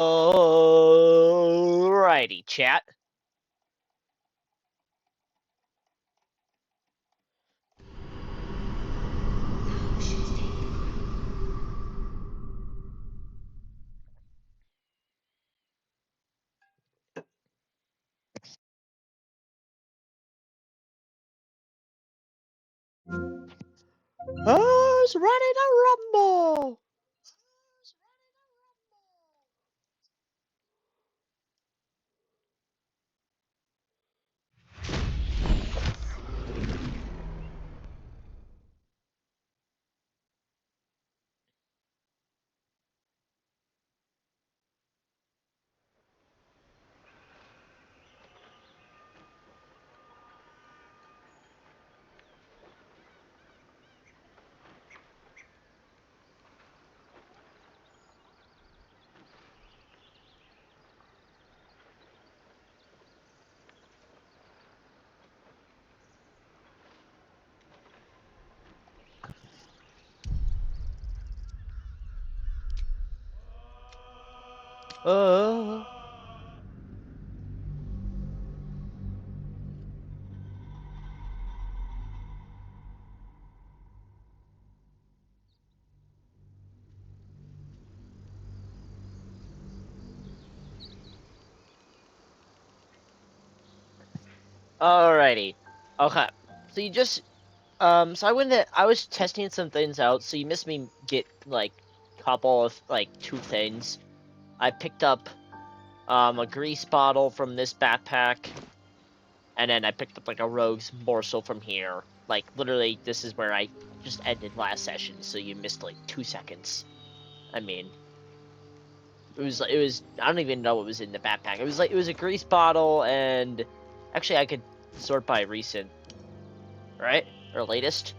Alrighty, chat. Who's ready to rumble? Uh. Alrighty. Okay. So you just so I was testing some things out, so you missed me get like couple of like 2 things. I picked up a grease bottle from this backpack, and then I picked up like a rogue's morsel from here. Like literally this is where I just ended last session, so you missed like 2 seconds. I mean, it was I don't even know what was in the backpack. It was a grease bottle, and actually I could sort by recent, right? Or latest.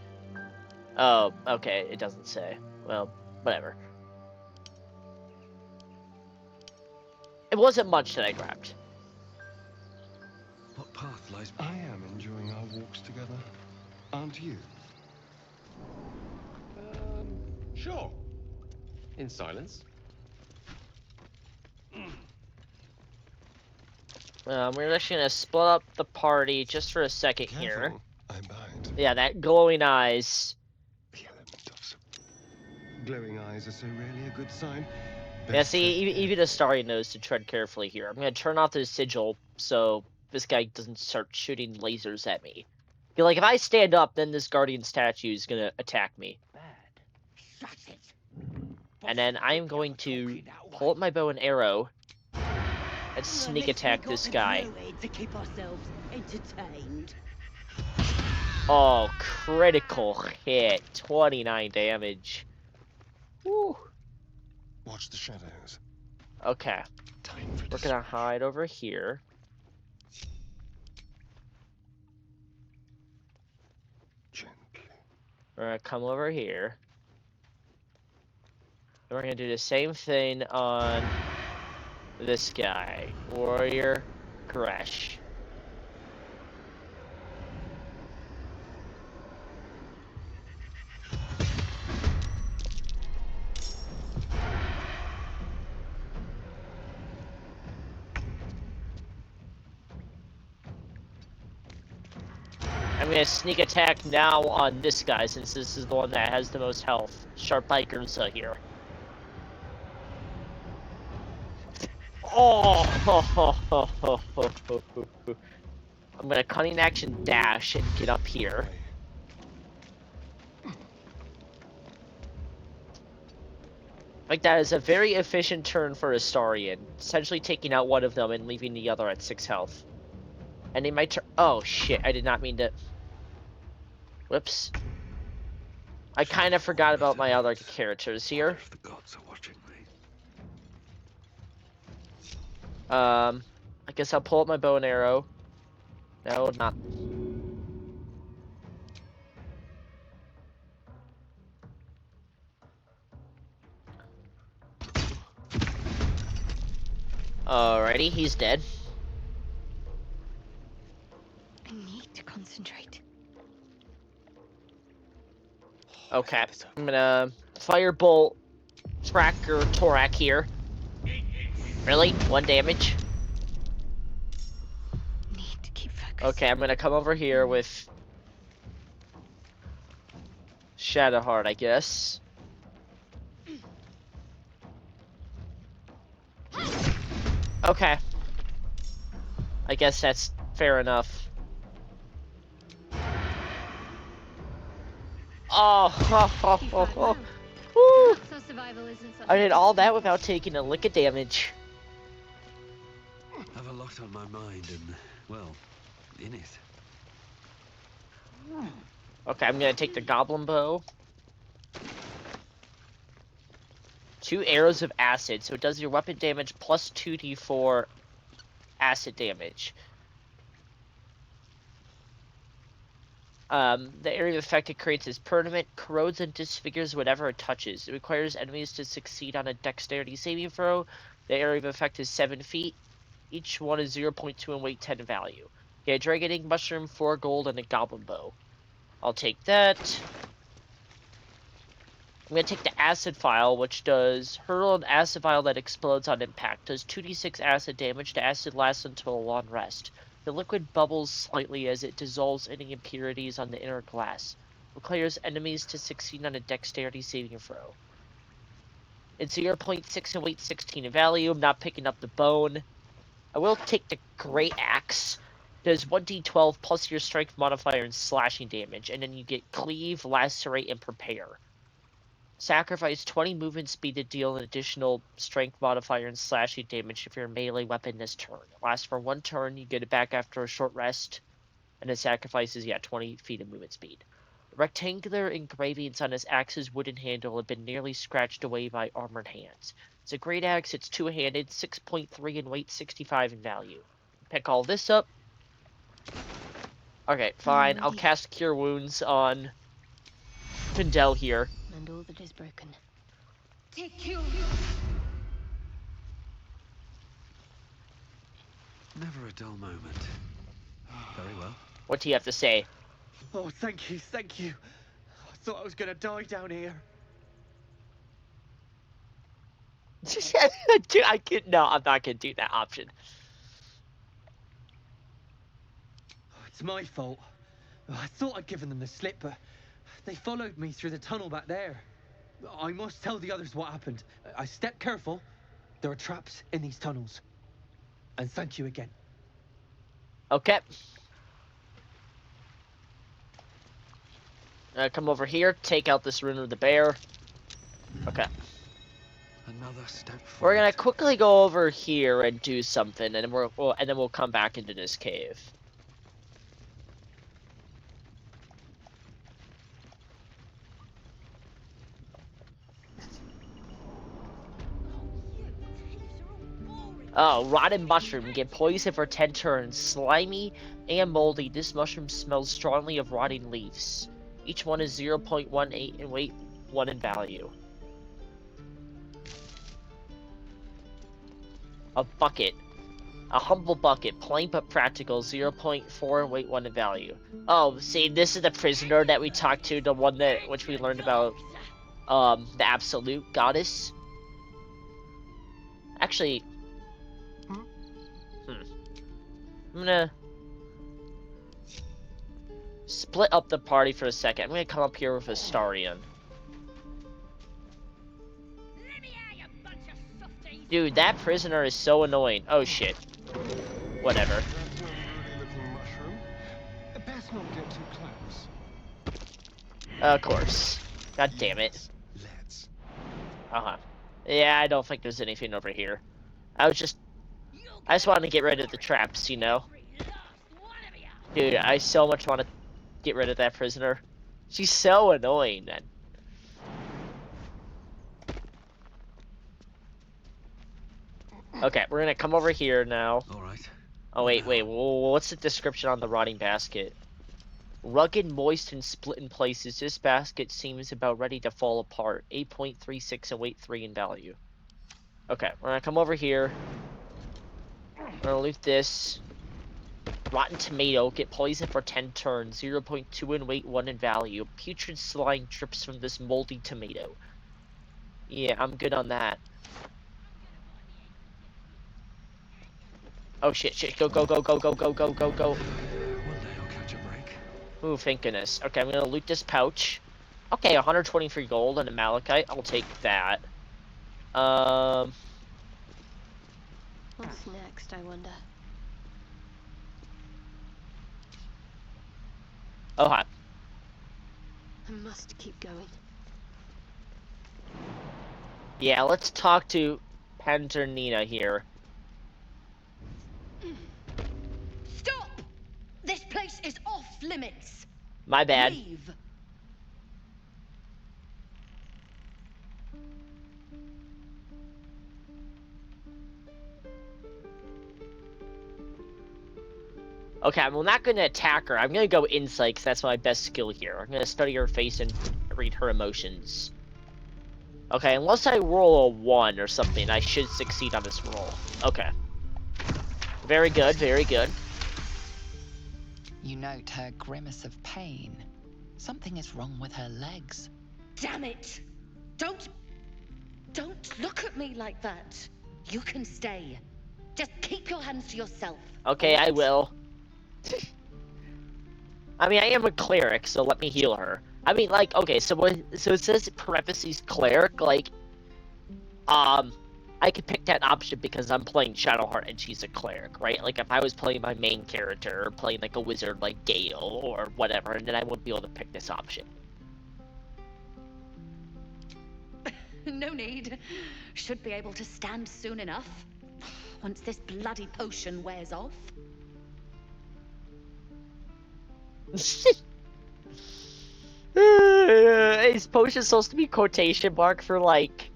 Oh, okay, it doesn't say. Well, whatever. It wasn't much that I grabbed. What path lies? I am enjoying our walks together. Aren't you? Sure. In silence. We're actually gonna split up the party just for a second Careful. here. I'm behind. Yeah, that glowing eyes. The element of glowing eyes are so rarely a good sign. Yeah, see, even Astari knows to tread carefully here. I'm gonna turn off the sigil so this guy doesn't start shooting lasers at me. Feel like if I stand up, then this guardian statue is gonna attack me. Shut it. And then I am going to pull up my bow and arrow and sneak attack this guy. To keep ourselves entertained. Oh, critical hit. 29 damage. Woo. Watch the shadows. Okay. We're gonna hide over here. Gently. We're gonna come over here. And we're gonna do the same thing on this guy. Warrior Gresh. I'm gonna sneak attack now on this guy since this is the one that has the most health. Sharp Bike Ursa here. Oh! I'm gonna cunning action dash and get up here. Like that is a very efficient turn for Astarion, essentially taking out one of them and leaving the other at 6 health. And in my turn, oh shit! I did not mean to. Whoops. I kind of forgot about my other characters here. The gods are watching me. I guess I'll pull up my bow and arrow. No, not. Alrighty, he's dead. I need to concentrate. Okay, I'm gonna firebolt Tracker Torak here. Really? 1 damage? Need to keep focused. Okay, I'm gonna come over here with Shadowheart, I guess. Okay. I guess that's fair enough. Oh, Woo. So survival isn't such I a did all that difficult without taking a lick of damage. Have a lot on my mind and, well, in it. Okay, I'm gonna take the Goblin Bow. 2 arrows of acid, so it does your weapon damage plus 2d4 acid damage. The area of effect it creates is permanent, corrodes and disfigures whatever it touches. It requires enemies to succeed on a dexterity saving throw. The area of effect is 7 feet. Each one is 0.2 in weight, 10 in value. Okay, a Dragon Ink Mushroom, 4 gold, and a Goblin Bow. I'll take that. I'm going to take the Acid Vial, which does hurl an Acid Vial that explodes on impact. Does 2d6 acid damage. The acid lasts until a long rest. The liquid bubbles slightly as it dissolves any impurities on the inner glass. Requires enemies to succeed on a dexterity saving throw. It's 0.6 in weight, 16 in value. I'm not picking up the bone. I will take the Great Axe. Does 1d12 plus your strength modifier and slashing damage, and then you get Cleave, Lacerate, and Prepare. Sacrifice 20 movement speed to deal an additional strength modifier and slashing damage if you're a melee weapon this turn. It lasts for 1 turn, you get it back after a short rest, and it sacrifices, 20 feet of movement speed. Rectangular engravings on his axe's wooden handle have been nearly scratched away by armored hands. It's a great axe, it's 2-handed, 6.3 in weight, 65 in value. Pick all this up. Okay, fine. I'll cast Cure Wounds on Findel here. And all that is broken. Take you. Never a dull moment. Very well. What do you have to say? Oh, thank you, thank you. I thought I was gonna die down here. Dude, no, I'm not gonna do that option. It's my fault. I thought I'd given them the slip, but they followed me through the tunnel back there. I must tell the others what happened. I stepped careful. There are traps in these tunnels. And thank you again. Okay. Come over here, take out this Rune of the Bear. Okay. Another step forward. We're gonna quickly go over here and do something, and then we'll come back into this cave. Oh, rotten mushroom. Get poison for 10 turns. Slimy and moldy, this mushroom smells strongly of rotting leaves. Each one is 0.18 in weight, 1 in value. A bucket. A humble bucket, plain but practical, 0.4 in weight, 1 in value. Oh, see, this is the prisoner that we talked to, the one that which we learned about, the absolute goddess. Actually, I'm gonna split up the party for a second. I'm gonna come up here with Astarion. Dude, that prisoner is so annoying. Oh shit. Whatever. That's a unruly looking mushroom. Best not get too close. Of course. God damn it. Let's. Uh-huh. Yeah, I don't think there's anything over here. I just wanted to get rid of the traps, you know? Dude, I so much want to get rid of that prisoner. She's so annoying, man. Okay, we're gonna come over here now. All right. Oh, wait. What's the description on the rotting basket? Rugged, moist, and split in places, this basket seems about ready to fall apart. 8.36 in weight, 3 in value. Okay, we're gonna come over here. We're gonna loot this. Rotten tomato, get poison for 10 turns, 0.2 in weight, 1 in value. Putrid slime drips from this moldy tomato. Yeah, I'm good on that. Oh shit, shit, go, go, go, go, go, go, go, go, go. One day I'll catch a break. Ooh, thank goodness. Okay, I'm gonna loot this pouch. Okay, 123 gold and a malachite. I'll take that. What's next, I wonder? Oh, hi. I must keep going. Yeah, let's talk to Panternina here. Stop! This place is off limits. My bad. Leave. Okay, I'm not gonna attack her. I'm gonna go insight, 'cause that's my best skill here. I'm gonna study her face and read her emotions. Okay, unless I roll a 1 or something, I should succeed on this roll. Okay. Very good, very good. You note her grimace of pain. Something is wrong with her legs. Damn it! Don't look at me like that. You can stay. Just keep your hands to yourself. Okay, I alright? will. I mean, I am a cleric, so let me heal her. I mean, like, okay, so it says parentheses cleric, like, I could pick that option because I'm playing Shadowheart and she's a cleric, right? Like, if I was playing my main character, or playing, like, a wizard like Gale, or whatever, then I wouldn't be able to pick this option. No need. Should be able to stand soon enough. Once this bloody potion wears off. Is potion supposed to be quotation mark for, like,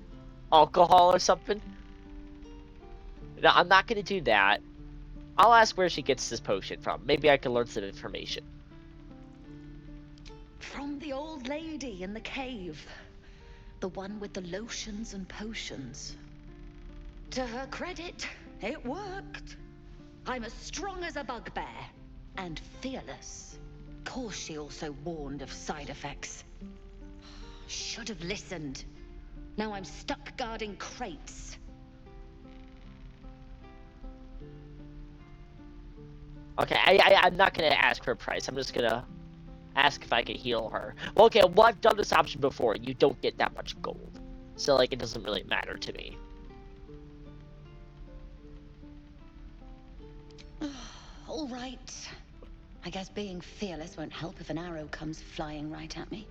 alcohol or something? No, I'm not gonna do that. I'll ask where she gets this potion from. Maybe I can learn some information. From the old lady in the cave. The one with the lotions and potions. To her credit, it worked. I'm as strong as a bugbear. And fearless. Of course she also warned of side effects. Should have listened. Now I'm stuck guarding crates. Okay, I'm not gonna ask her a price. I'm just gonna ask if I can heal her. Well, okay, well, I've done this option before. You don't get that much gold. So, like, it doesn't really matter to me. All right. I guess being fearless won't help if an arrow comes flying right at me.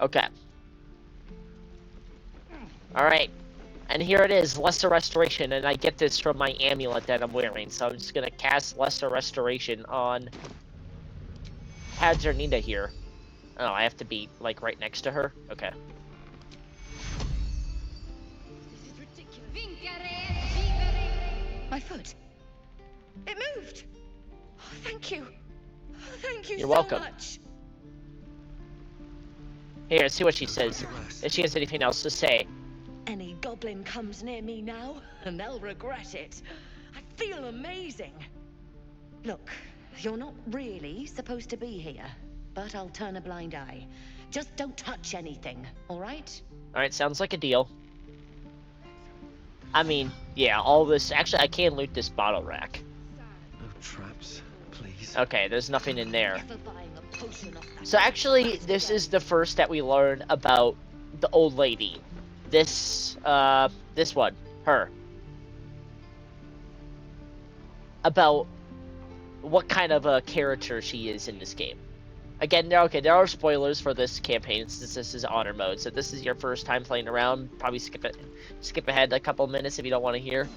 Okay. Alright. And here it is, Lesser Restoration, and I get this from my amulet that I'm wearing, so I'm just gonna cast Lesser Restoration on Hadjernita here. Oh, I have to be, like, right next to her? Okay. This is ridiculous. My foot. It moved. Oh, thank you. Oh, thank you You're so welcome. much. Here, see what she says. If she has anything else to say. Any goblin comes near me now, and they'll regret it. I feel amazing. Look, you're not really supposed to be here, but I'll turn a blind eye. Just don't touch anything, all right? Alright, sounds like a deal. I mean, yeah, all this... Actually, I can loot this bottle rack. No traps, please. Okay, there's nothing in there. Never buying a potion off that So actually, this is the first that we learn about the old lady. This one, her. About what kind of a character she is in this game. Again, there are spoilers for this campaign since this is honor mode. So if this is your first time playing around, probably skip ahead a couple minutes if you don't want to hear.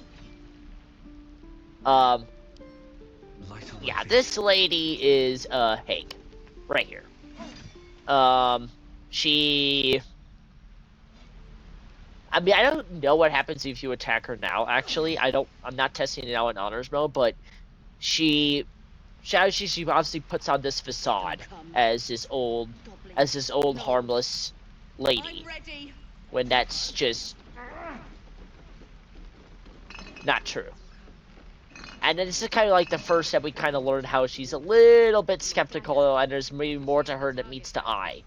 Light on my Yeah, feet. this lady is Haig, right here. She. I mean, I don't know what happens if you attack her now. Actually, I'm not testing it out in honors mode, but she obviously puts on this facade as this old harmless lady, I'm ready. when that's just not true. And then this is kind of like the first that we kind of learned how she's a little bit skeptical, and there's maybe more to her that meets the eye.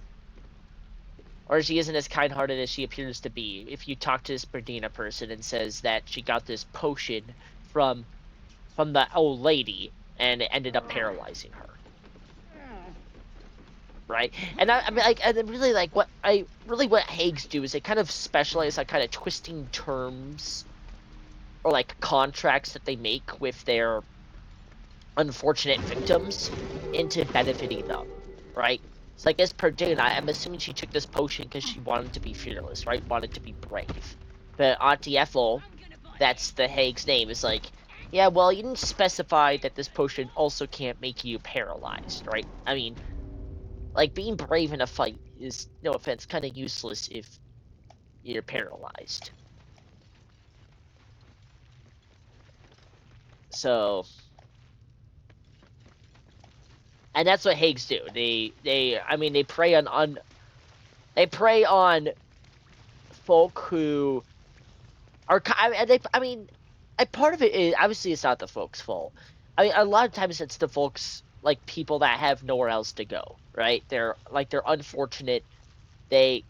Or she isn't as kind-hearted as she appears to be. If you talk to this Berdina person and says that she got this potion from the old lady and it ended up paralyzing her. Right? And I mean, like, and really, like, what Hagues do is they kind of specialize on kind of twisting terms or, like, contracts that they make with their unfortunate victims into benefiting them, right? So, like, this Perduna, I'm assuming she took this potion because she wanted to be fearless, right? Wanted to be brave. But Auntie Ethel, that's the Hague's name, is like, yeah, well, you didn't specify that this potion also can't make you paralyzed, right? I mean, like, being brave in a fight is, no offense, kind of useless if you're paralyzed. So, and that's what Hagues do. I mean, they prey on folk who are, I mean, part of it is, obviously it's not the folks' fault. I mean, a lot of times it's the folks, like, people that have nowhere else to go, right? They're unfortunate. I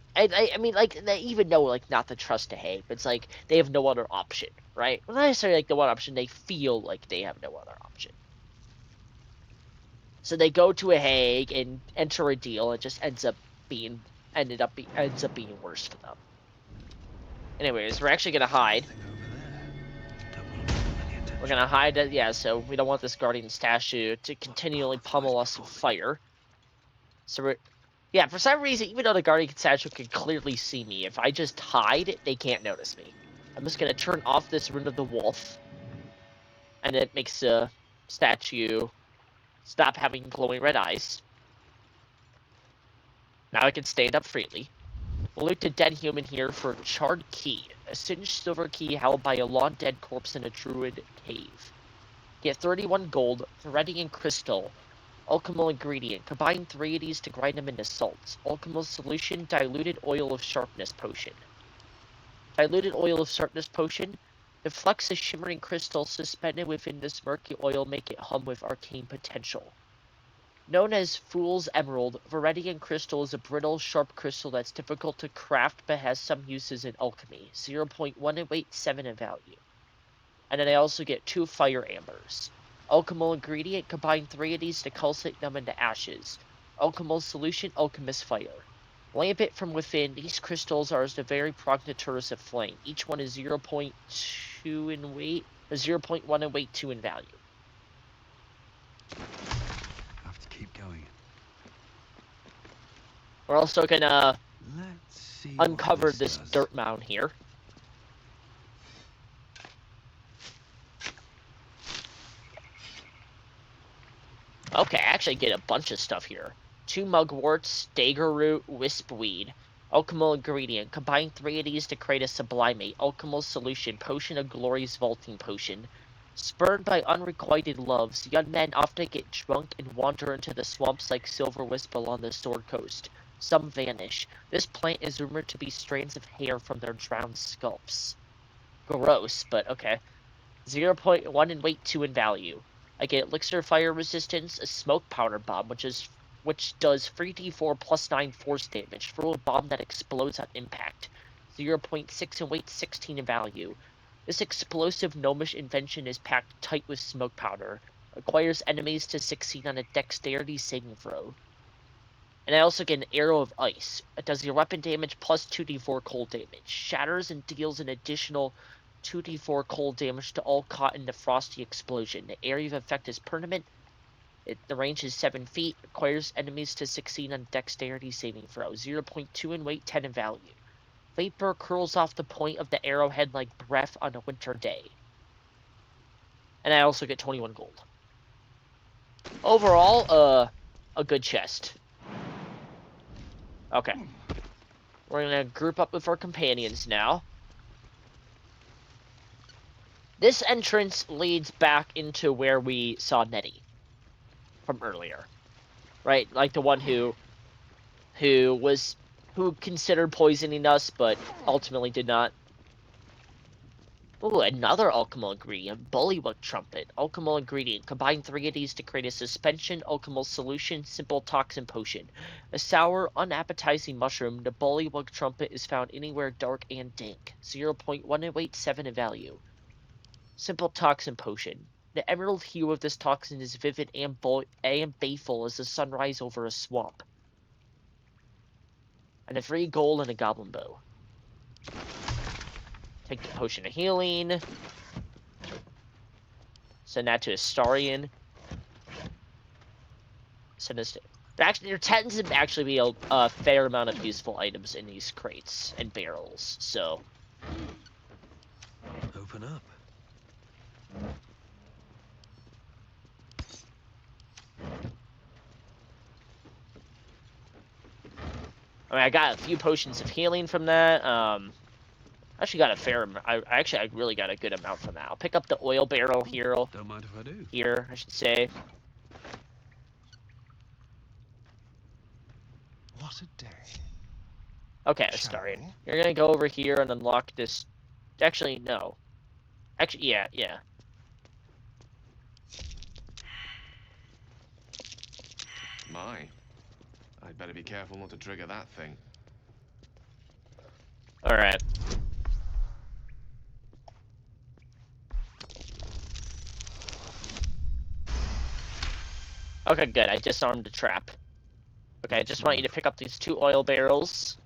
mean, like, they even know, like, not to trust a Hague, but it's like, they have no other option, right? Well, not necessarily, like, the one option, they feel like they have no other option. So they go to a Hague and enter a deal, and it just ends up being worse for them. Anyways, we're actually gonna hide. We're gonna hide, yeah, so we don't want this guardian statue to continually pummel us with fire. So we're, yeah, for some reason, even though the guardian statue can clearly see me, if I just hide, they can't notice me. I'm just gonna turn off this Rune of the Wolf, and it makes the statue stop having glowing red eyes. Now I can stand up freely. We'll loot the dead human here for a charred key, a singed silver key held by a long dead corpse in a druid cave. Get 31 gold, Viridian crystal, alchemical ingredient. Combine 3 of these to grind them into salts. Alchemical solution, diluted oil of sharpness potion. Diluted oil of sharpness potion. Deflects a shimmering crystal suspended within this murky oil, make it hum with arcane potential. Known as Fool's Emerald, Viridian crystal is a brittle, sharp crystal that's difficult to craft but has some uses in alchemy. 0.1 in weight, 7 in value. And then I also get 2 fire ambers. Alchemical ingredient, combine 3 of these to calcite them into ashes. Alchemical solution, alchemist fire. Lamp it from within. These crystals are as the very progenitors of flame. Each one is 0.2 in weight, 0.1 in weight, 2 in value. Have to keep going. We're also gonna Let's see uncover what this does. dirt mound here. Okay, I actually get a bunch of stuff here. 2 mugworts, dagger root, wispweed. Alchemical ingredient. Combine 3 of these to create a sublimate. Alchemical solution. Potion of glory's vaulting potion. Spurred by unrequited loves, young men often get drunk and wander into the swamps like silver wisp along the Sword Coast. Some vanish. This plant is rumored to be strands of hair from their drowned scalps. Gross, but okay. 0.1 in weight, 2 in value. I get elixir fire resistance, a smoke powder bomb, which does 3d4 plus 9 force damage. Throw a bomb that explodes on impact. 0.6 in weight, 16 in value. This explosive gnomish invention is packed tight with smoke powder. Requires enemies to succeed on a dexterity saving throw. And I also get an arrow of ice. It does your weapon damage plus 2d4 cold damage. Shatters and deals an additional 2d4 cold damage to all caught in the frosty explosion. The area of effect is permanent. The range is 7 feet. Requires enemies to succeed on dexterity saving throw. 0.2 in weight, 10 in value. Vapor curls off the point of the arrowhead like breath on a winter day. And I also get 21 gold. Overall, a good chest. Okay. We're gonna group up with our companions now. This entrance leads back into where we saw Nettie from earlier, right? Like the one who considered poisoning us, but ultimately did not. Ooh, another alchemical ingredient, Bullywug Trumpet. Alchemical ingredient. Combine 3 of these to create a suspension, alchemical solution, simple toxin potion. A sour, unappetizing mushroom, the Bullywug Trumpet is found anywhere dark and dank. 0.1887 in value. Simple toxin potion. The emerald hue of this toxin is vivid and baleful as the sunrise over a swamp. And a 3 gold and a goblin bow. Take the potion of healing. Send that to Astarion. Send this to... Actually, there tends to actually be a fair amount of useful items in these crates and barrels, so... Open up. I mean, I got a few potions of healing from that. Actually got a fair amount. I really got a good amount from that. I'll pick up the oil barrel here. Don't mind if I do. Here, I should say. What a day. Okay, Shall Astarion. we? You're gonna go over here and unlock this. Actually, no. Actually, yeah. My. I'd better be careful not to trigger that thing. Alright. Okay, good. I disarmed the trap. Okay, I just want you to pick up these 2 oil barrels.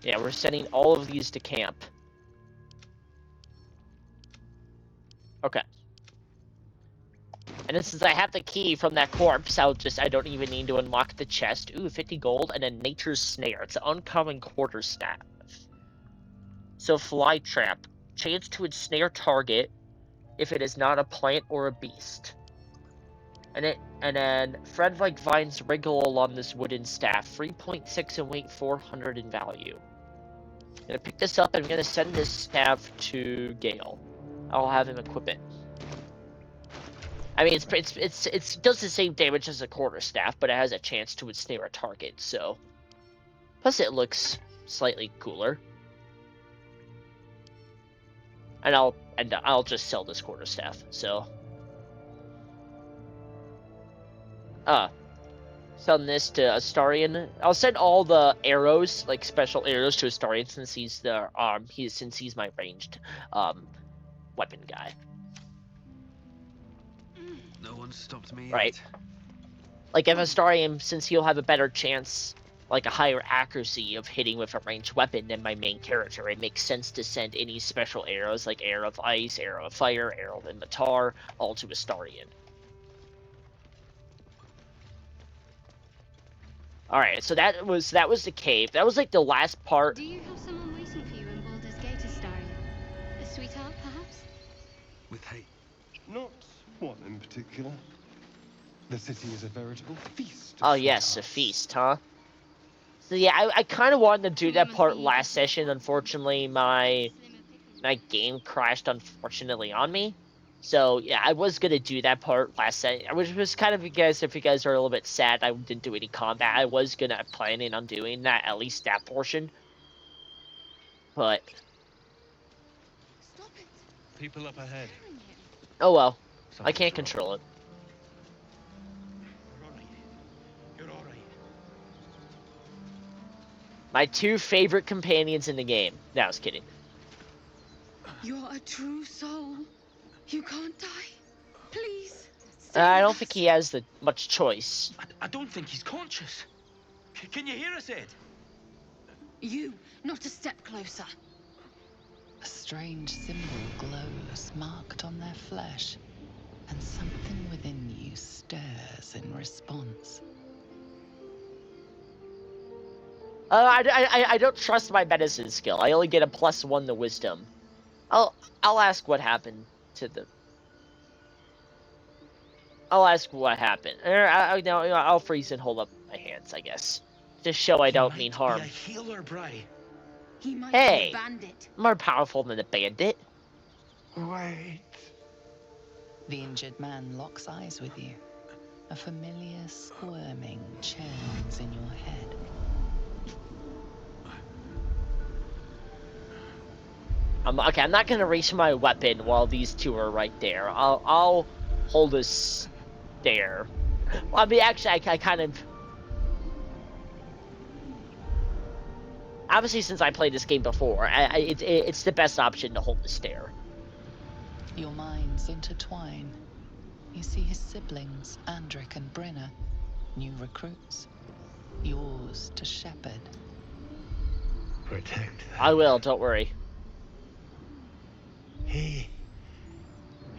Yeah, we're sending all of these to camp. Okay. And then since I have the key from that corpse, I don't even need to unlock the chest. Ooh, 50 gold, and then Nature's Snare. It's an uncommon quarterstaff. So, Fly Trap. Chance to ensnare target if it is not a plant or a beast. And then Fred like vines wriggle along this wooden staff. 3.6 in weight, 400 in value. I'm gonna pick this up and I'm gonna send this staff to Gale. I'll have him equip it. I mean, it does the same damage as a quarterstaff, but it has a chance to ensnare a target. So, plus it looks slightly cooler. And I'll just sell this quarterstaff. So, send this to Astarion. I'll send all the arrows, like special arrows, to Astarion since he's my ranged weapon guy. No one stopped me Right. yet. Like if Astarion, since he'll have a better chance, like a higher accuracy of hitting with a ranged weapon than my main character, it makes sense to send any special arrows like Arrow of Ice, Arrow of Fire, Arrow of Inventar, all to Astarion. Alright, so that was the cave. That was like the last part. Do you have someone waiting for you in Baldur's Gate, Astarion? A sweetheart, perhaps? With hate. Not one in particular. The city is a veritable feast. Oh yes, a feast, huh? So yeah, I kind of wanted to do that part last session. Unfortunately, my game crashed unfortunately on me. So yeah, I was gonna do that part last session, which was kind of, if you guys are a little bit sad I didn't do any combat. I was planning on doing that, at least that portion. But Stop it. People up ahead. oh well, I can't control it. You're alright. You're alright. My 2 favorite companions in the game. No, I was kidding. You're a true soul. You can't die. Please. I don't think he has much choice. I don't think he's conscious. Can you hear us, Ed? You, not a step closer. A strange symbol glows, marked on their flesh, and something within you stirs in response. I don't trust my medicine skill. I only get a +1 to wisdom. I'll ask what happened to the. I'll ask what happened. I'll freeze and hold up my hands, I guess, to show I don't mean harm. Be a healer, Bry. He might Hey. be a bandit. I'm more powerful than a bandit. Wait. The injured man locks eyes with you. A familiar squirming churns in your head. Okay, I'm not gonna reach my weapon while these two are right there. I'll hold a stare. Well, I mean, actually, I kind of. Obviously, since I played this game before, it's the best option to hold the stare. Your minds intertwine. You see his siblings, Andric and Brenna, new recruits. Yours to shepherd. Protect them. I will, don't worry. He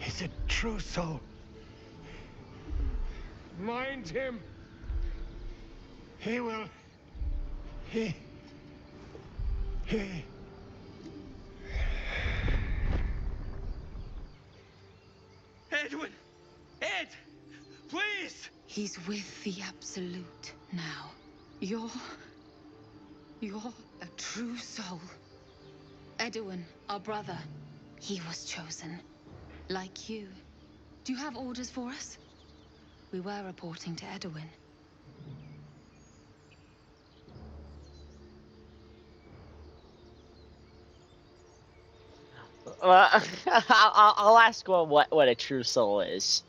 is a true soul. Mind him! He will. He. Edwin! Ed! Please! He's with the Absolute now. You're a true soul. Edwin, our brother, he was chosen. Like you. Do you have orders for us? We were reporting to Edwin. I'll ask what a true soul is.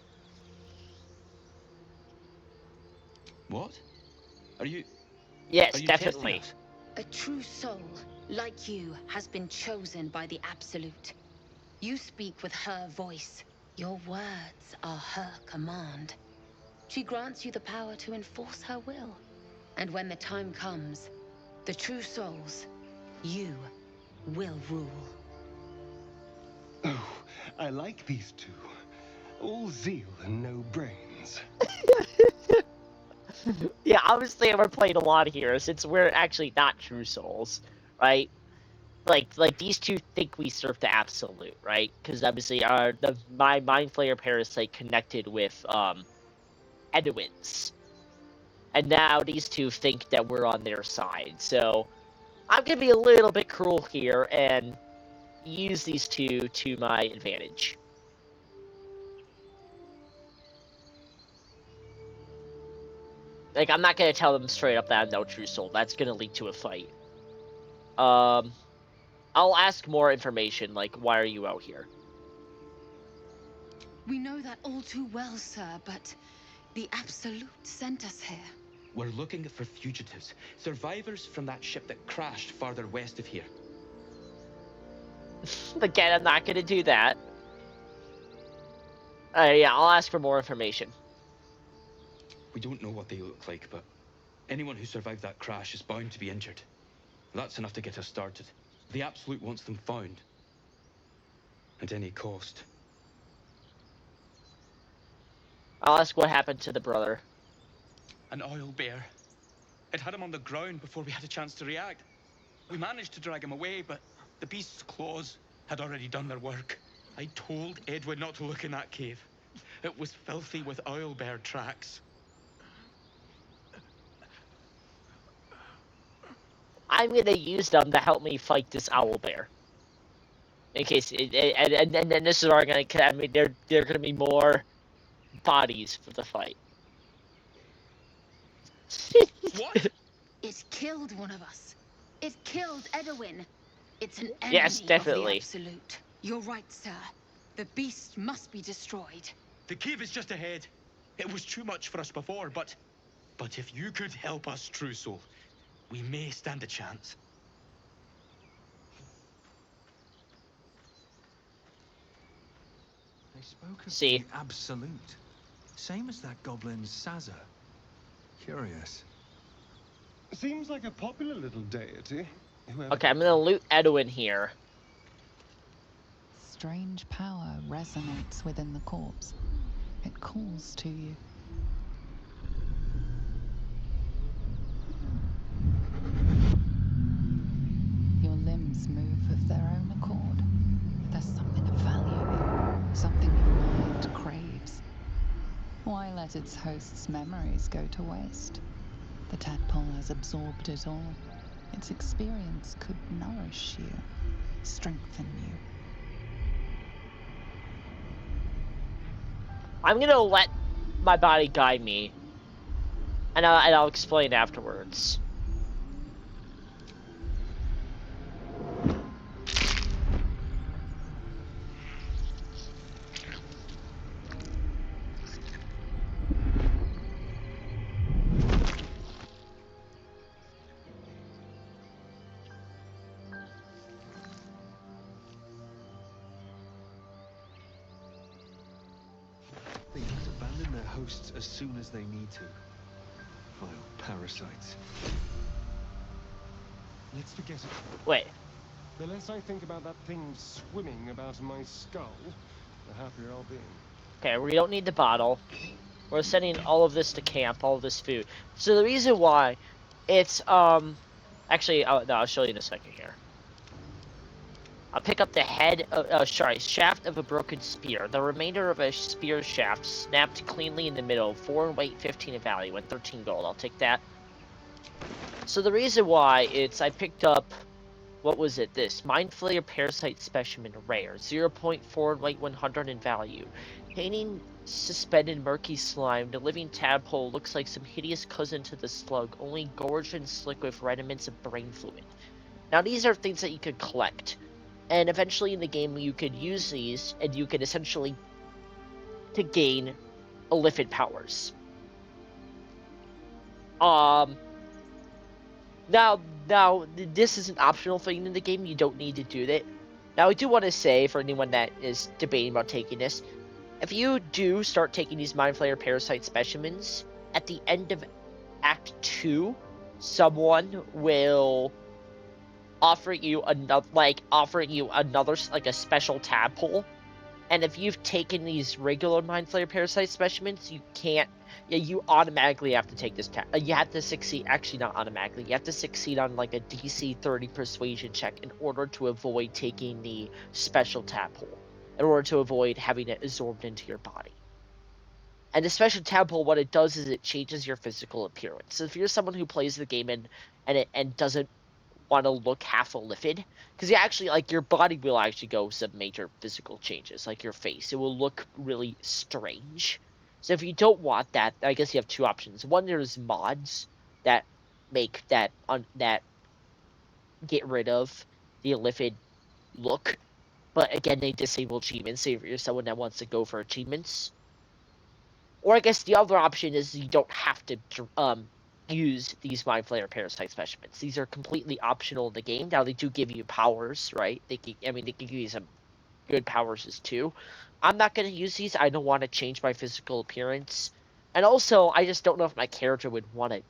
What? Are you Yes, testing definitely. us? A true soul, like you, has been chosen by the Absolute. You speak with her voice. Your words are her command. She grants you the power to enforce her will. And when the time comes, the true souls, you will rule. Oh, I like these two. All zeal and no brains. Yeah, obviously we're playing a lot here since we're actually not true souls, right? Like these two think we serve the Absolute, right? Because obviously my Mind Flayer parasite connected with Edwin's, and now these two think that we're on their side. So I'm gonna be a little bit cruel here and use these two to my advantage. Like, I'm not gonna tell them straight up that I'm no true soul. That's gonna lead to a fight. I'll ask more information, like, why are you out here? We know that all too well, sir, but the Absolute sent us here. We're looking for fugitives, survivors from that ship that crashed farther west of here. Again, I'm not gonna do that. Yeah, I'll ask for more information. We don't know what they look like, but anyone who survived that crash is bound to be injured. That's enough to get us started. The Absolute wants them found. At any cost. I'll ask what happened to the brother. An oil bear. It had him on the ground before we had a chance to react. We managed to drag him away, but the beast's claws had already done their work. I told Edwin not to look in that cave. It was filthy with oil bear tracks. I'm gonna use them to help me fight this owl bear. In case, and then this is where I'm gonna. I mean, there are gonna be more bodies for the fight. What? It killed one of us. It killed Edwin. It's an enemy Yes, definitely. of the Absolute. You're right, sir. The beast must be destroyed. The cave is just ahead. It was too much for us before, but if you could help us, True Soul, we may stand a chance. They spoke of See. the Absolute. Same as that goblin Sazza. Curious. Seems like a popular little deity. Whoever... Okay, I'm gonna loot Edwin here. Strange power resonates within the corpse. It calls to you. Your limbs move of their own accord. There's something of value here, something your mind craves. Why let its host's memories go to waste? The tadpole has absorbed it all. Its experience could nourish you, strengthen you. I'm gonna let my body guide me, and I'll explain afterwards. hosts as soon as they need to. Vile parasites. Let's forget it. Wait. The less I think about that thing swimming about in my skull, the happier I'll be. Okay, we don't need the bottle. We're sending all of this to camp, all of this food. So the reason why, it's, actually, no, I'll show you in a second here. I'll pick up the head, shaft of a broken spear. The remainder of a spear shaft snapped cleanly in the middle. 4 in weight, 15 in value, and 13 gold. I'll take that. So the reason why, it's, I picked up, what was it, this? Mind Flayer Parasite Specimen Rare. 0.4 in weight, 100 in value. Painting suspended murky slime. The living tadpole looks like some hideous cousin to the slug, only gorged and slick with remnants of brain fluid. Now these are things that you could collect. And eventually in the game you could use these, and you could essentially to gain Illithid powers. Now, this is an optional thing in the game. You don't need to do that. Now, I do want to say, for anyone that is debating about taking this, if you do start taking these Mind Flayer Parasite Specimens, at the end of Act 2, someone will offer you another, like a special tadpole. And if you've taken these regular Mind Flayer Parasite Specimens, you can't, you automatically have to take this you have to succeed, actually not automatically, you have to succeed on like a DC 30 persuasion check in order to avoid taking the special tadpole, in order to avoid having it absorbed into your body. And the special tadpole, what it does is it changes your physical appearance. So if you're someone who plays the game and doesn't want to look half illithid, because you actually, like, your body will actually go some major physical changes, like your face. It will look really strange. So if you don't want that, I guess you have two options. One, there's mods that make that get rid of the illithid look, but again, they disable achievements. So if you're someone that wants to go for achievements, or I guess the other option is you don't have to use these Mind Flayer Parasite Specimens. These are completely optional in the game. Now, they do give you powers, right? They can give you some good powers too. I'm not going to use these. I don't want to change my physical appearance. And also, I just don't know if my character would want to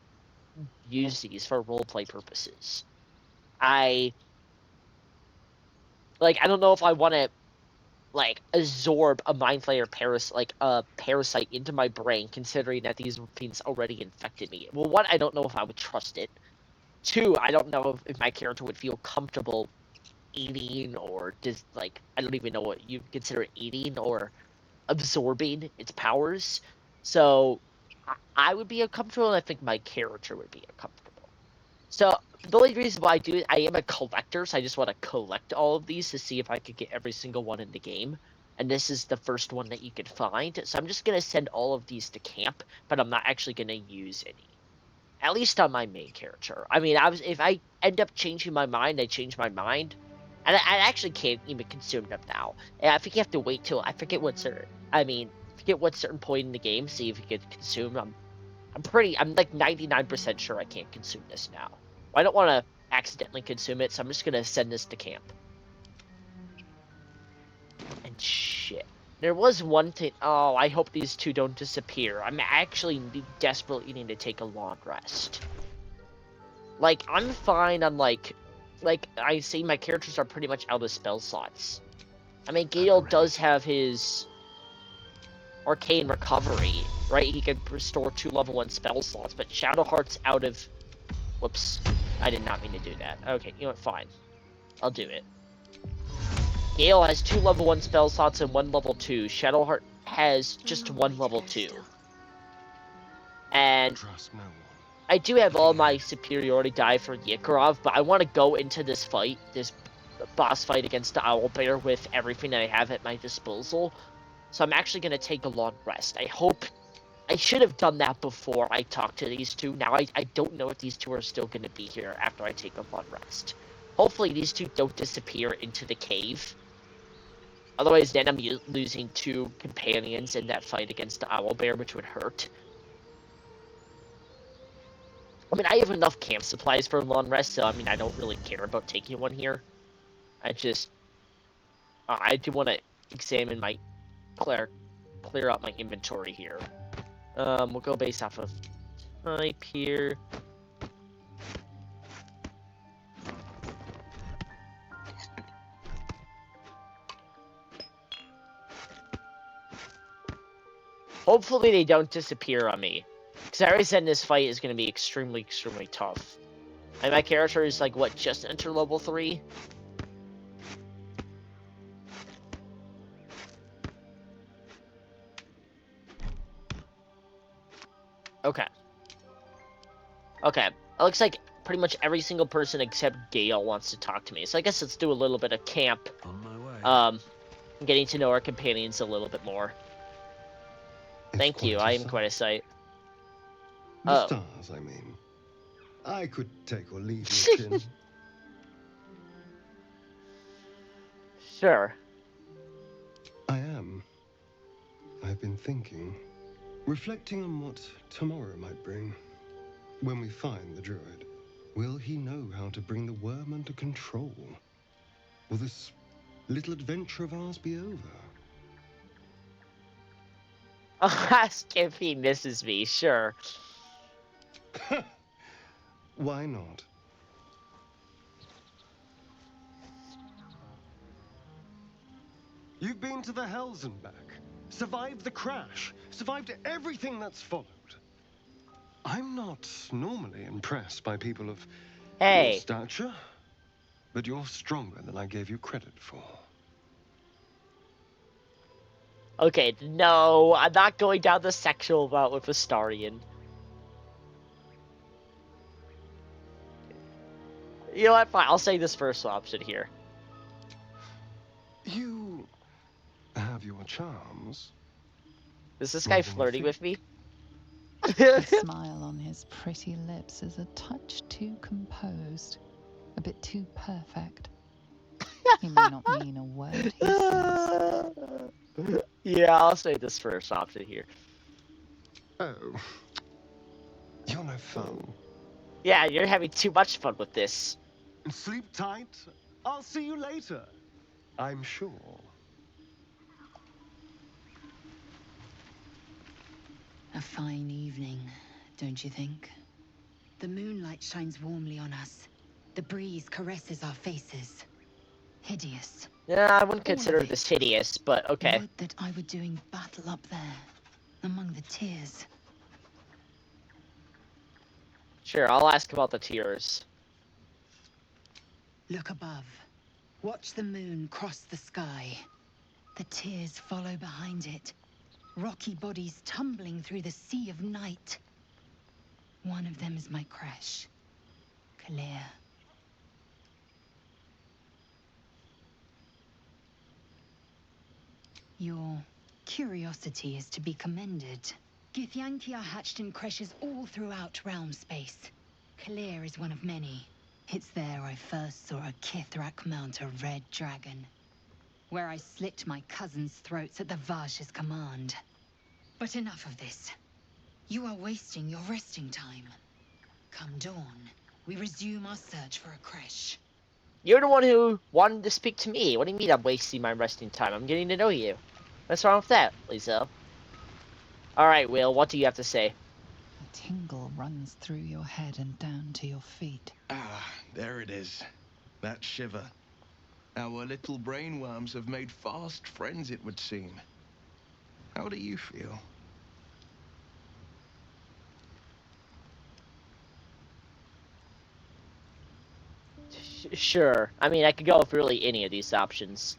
use these for roleplay purposes. I don't know if I want to, absorb a Mind Flayer parasite into my brain, considering that these things already infected me. Well, one, I don't know if I would trust it. Two, I don't know if my character would feel comfortable eating, or just, I don't even know what you consider eating or absorbing its powers. So, I would be uncomfortable, and I think my character would be uncomfortable. So, the only reason why I am a collector, so I just want to collect all of these to see if I could get every single one in the game. And this is the first one that you could find. So I'm just going to send all of these to camp, but I'm not actually going to use any. At least on my main character. I mean, if I end up changing my mind, I change my mind. And I actually can't even consume them now. And I think you have to wait till, I forget what certain point in the game, see if you can consume them. I'm like 99% sure I can't consume this now. I don't want to accidentally consume it, so I'm just going to send this to camp. And shit. There was one thing. Oh, I hope these two don't disappear. I'm actually desperately needing to take a long rest. I'm fine on, I see my characters are pretty much out of spell slots. I mean, Gale does have his Arcane Recovery, right? He can restore 2 level 1 spell slots, but Shadowheart's out of... Whoops. I did not mean to do that. Okay, you know what? Fine. I'll do it. Gale has 2 level 1 spell slots and 1 level 2. Shadowheart has just 1 level 2. And I do have all my superiority die for Yekirov, but I want to go into this fight, this boss fight against the Owlbear with everything that I have at my disposal. So I'm actually going to take a long rest. I should have done that before I talked to these two. Now, I don't know if these two are still going to be here after I take a long rest. Hopefully, these two don't disappear into the cave. Otherwise, then I'm losing 2 companions in that fight against the Owlbear, which would hurt. I mean, I have enough camp supplies for a long rest, so, I mean, I don't really care about taking one here. I just... I do want to examine my... Clear out my inventory here. We'll go based off of type here. Hopefully they don't disappear on me. Because I already said this fight is going to be extremely, extremely tough. And my character is like, what, just enter level 3? Okay. Okay. It looks like pretty much every single person except Gale wants to talk to me. So I guess let's do a little bit of camp. On my way. Getting to know our companions a little bit more. Thank you, I am quite a sight. The Oh. stars, I mean. I could take or leave your chin. Sure. I am. I've been thinking, reflecting on what tomorrow might bring. When we find the druid, will he know how to bring the worm under control? Will this little adventure of ours be over? I'll ask if he misses me, sure. Why not? You've been to the Hells and back, survived the crash, survived everything that's followed. I'm not normally impressed by people of your stature, but you're stronger than I gave you credit for. Okay, no, I'm not going down the sexual route with Astarion. You know what, fine, I'll say this first option here. You have your charms. Is this guy flirting with me? The smile on his pretty lips is a touch too composed, a bit too perfect. He may not mean a word he says. Yeah, I'll say this first option here. Oh. You're no fun. Yeah, you're having too much fun with this. Sleep tight. I'll see you later. I'm sure. A fine evening, don't you think? The moonlight shines warmly on us. The breeze caresses our faces. Hideous. Yeah, I wouldn't consider this hideous, but okay. Would that I were doing battle up there, among the tears. Sure, I'll ask about the tears. Look above. Watch the moon cross the sky. The tears follow behind it. Rocky bodies tumbling through the sea of night. One of them is my crush, Kalir. Your curiosity is to be commended. Githyanki are hatched in creches all throughout realm space. Kalir is one of many. It's there I first saw a Kithrak mount a red dragon, where I slit my cousins' throats at the Vaj's command. But enough of this. You are wasting your resting time. Come dawn, we resume our search for a creche. You're the one who wanted to speak to me. What do you mean I'm wasting my resting time? I'm getting to know you. What's wrong with that, Lisa? Alright, Will, what do you have to say? A tingle runs through your head and down to your feet. Ah, there it is. That shiver. Our little brainworms have made fast friends, it would seem. How do you feel? Sure. I mean, I could go with really any of these options.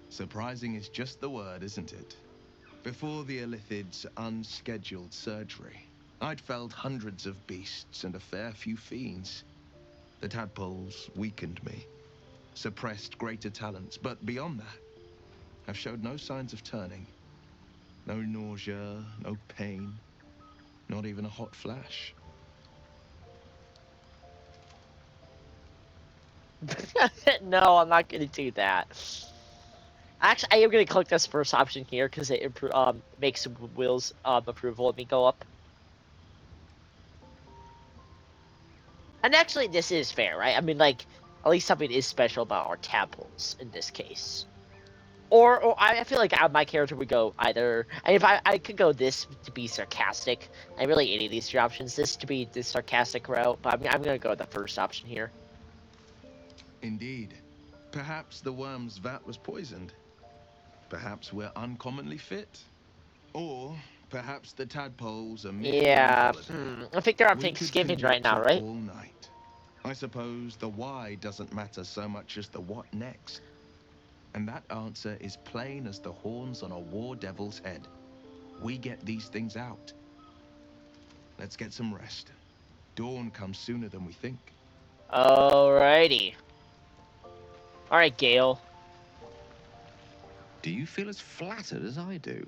Surprising is just the word, isn't it? Before the Illithid's unscheduled surgery, I'd felled hundreds of beasts and a fair few fiends. The tadpoles weakened me, suppressed greater talents, but beyond that, I've showed no signs of turning. No nausea, no pain, not even a hot flash. No, I'm not gonna do that. Actually, I am gonna click this first option here because it makes Will's approval of me go up. And actually, this is fair, right? I mean, like, at least something is special about our tadpoles in this case. Or I feel like my character would go either. If I could go this to be sarcastic. I really any of these three options. This to be the sarcastic route, but I'm gonna go with the first option here. Indeed. Perhaps the worm's vat was poisoned. Perhaps we're uncommonly fit. Or perhaps the tadpoles are merely Yeah, on holiday. I think they're on We could Thanksgiving right now, conjecture right? all night. I suppose the why doesn't matter so much as the what next. And that answer is plain as the horns on a war devil's head. We get these things out. Let's get some rest. Dawn comes sooner than we think. Alrighty. Alright, Gale. Do you feel as flattered as I do?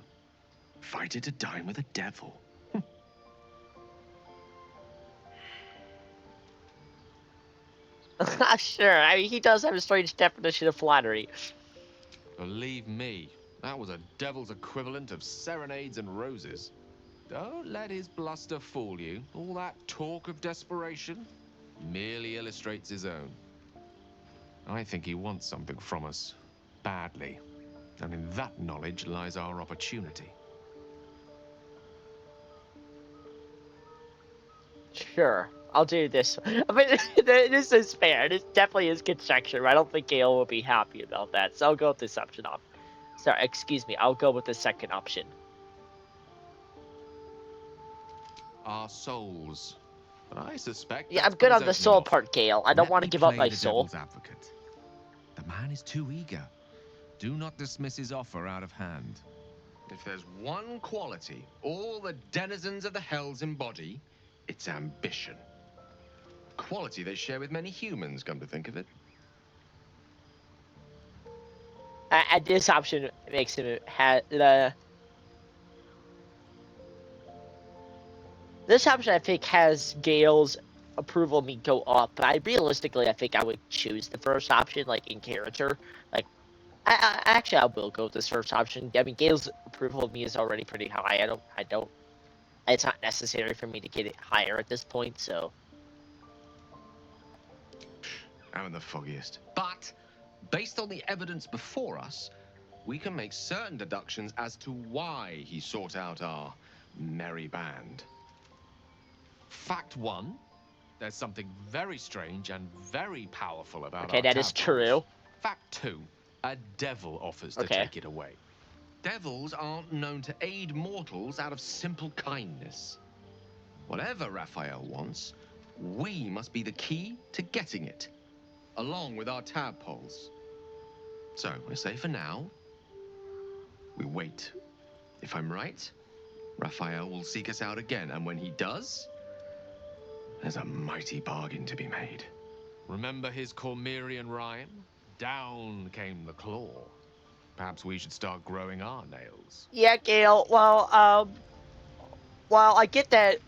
Fighter to dine with a devil. Sure, I mean, he does have a strange definition of flattery. Believe me, that was a devil's equivalent of serenades and roses. Don't let his bluster fool you. All that talk of desperation merely illustrates his own. I think he wants something from us, badly. And in that knowledge lies our opportunity. Sure, I'll do this. I mean, this is fair. This definitely is conjecture. I don't think Gale will be happy about that, so I'll go with this option off. Sorry, excuse me. I'll go with the second option. Our souls. But I suspect. Yeah, I'm good on the soul part, Gale. I don't want to give up my soul. Advocate. The man is too eager. Do not dismiss his offer out of hand. If there's one quality all the denizens of the hells embody, it's ambition. Quality they share with many humans, come to think of it. And this option makes him This option, I think, has Gale's approval of me go up, but I think I would choose the first option, like, in character. Like, actually, I will go with this first option. I mean, Gale's approval of me is already pretty high. It's not necessary for me to get it higher at this point, so. I'm the foggiest. But, based on the evidence before us, we can make certain deductions as to why he sought out our merry band. Fact one, there's something very strange and very powerful about Okay, our that is tadpoles. true. Fact two, a devil offers to Okay. take it away. Devils aren't known to aid mortals out of simple kindness. Whatever Raphael wants, we must be the key to getting it, along with our tadpoles. So, I say for now, we wait. If I'm right, Raphael will seek us out again, and when he does, there's a mighty bargain to be made. Remember his Cormyrean rhyme? Down came the claw. Perhaps we should start growing our nails. Yeah, Gale. Well, I get that,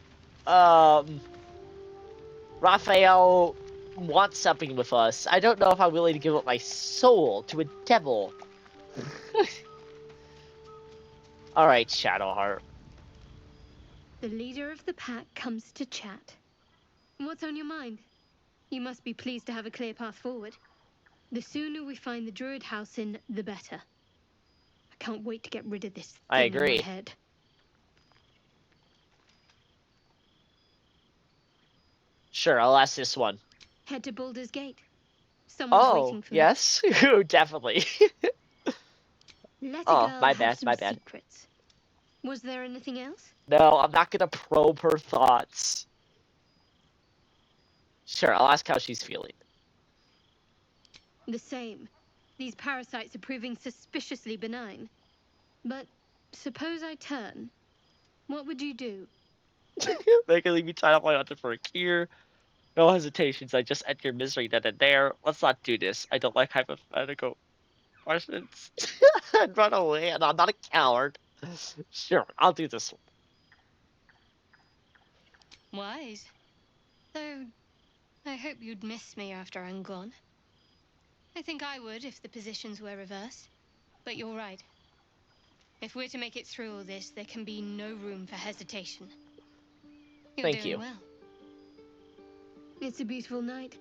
Raphael wants something with us. I don't know if I'm willing to give up my soul to a devil. Alright, Shadowheart. The leader of the pack comes to chat. What's on your mind? You must be pleased to have a clear path forward. The sooner we find the Druid house in, the better. I can't wait to get rid of this I thing in agree. my head. Sure, I'll ask this one. Head to Baldur's Gate. Someone's Oh, waiting for yes? Definitely. me. Let a Oh, girl my have bad, some my bad. secrets. Was there anything else? No, I'm not gonna probe her thoughts. Sure, I'll ask how she's feeling. The same. These parasites are proving suspiciously benign. But suppose I turn. What would you do? They can leave me tied up my hunter for a cure. No hesitations, I just enter misery then and there. Let's not do this. I don't like hypothetical questions. I'd run away, and I'm not a coward. Sure, I'll do this one. Wise. Though, I hope you'd miss me after I'm gone. I think I would if the positions were reversed. But you're right. If we're to make it through all this, there can be no room for hesitation. You're Thank doing you. well. It's a beautiful night.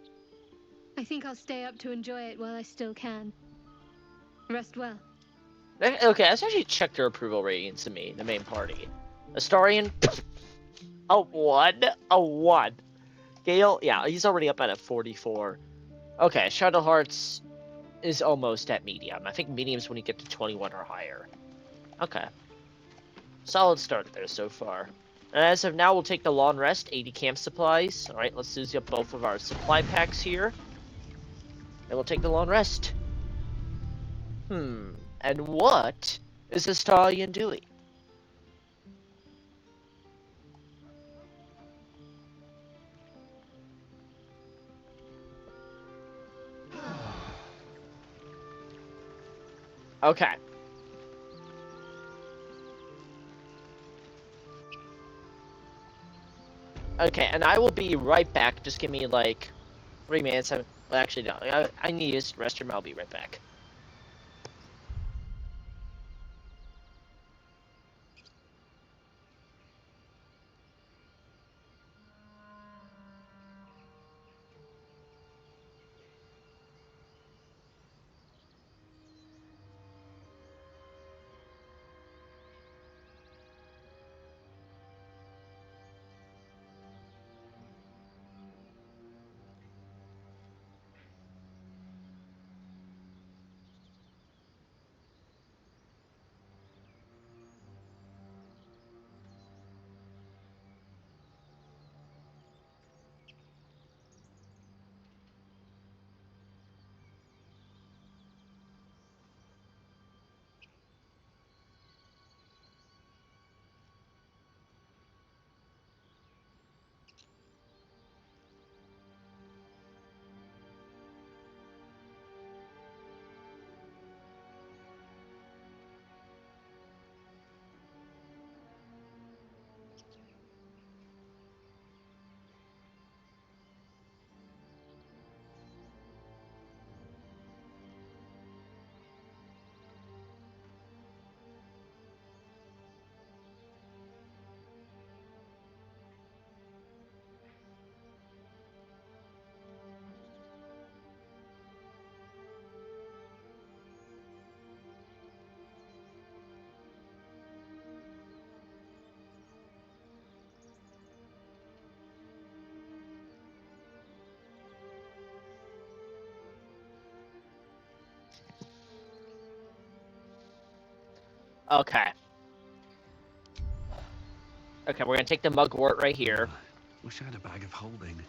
I think I'll stay up to enjoy it while I still can. Rest well. Okay, let's actually check their approval ratings to me, the main party. Astarion, a 1. A 1. Gale, yeah, he's already up at a 44. Okay, Shadow Hearts is almost at medium. I think medium's when you get to 21 or higher. Okay. Solid start there so far. And as of now, we'll take the long rest, 80 camp supplies. Alright, let's use up both of our supply packs here. And we'll take the long rest. And what is Astarion doing? Okay. Okay, and I will be right back. Just give me like 3 minutes. Well, actually, no. I need to use the restroom. I'll be right back. Okay. Okay, we're gonna take the mugwort right here. Wish I had a bag of holding.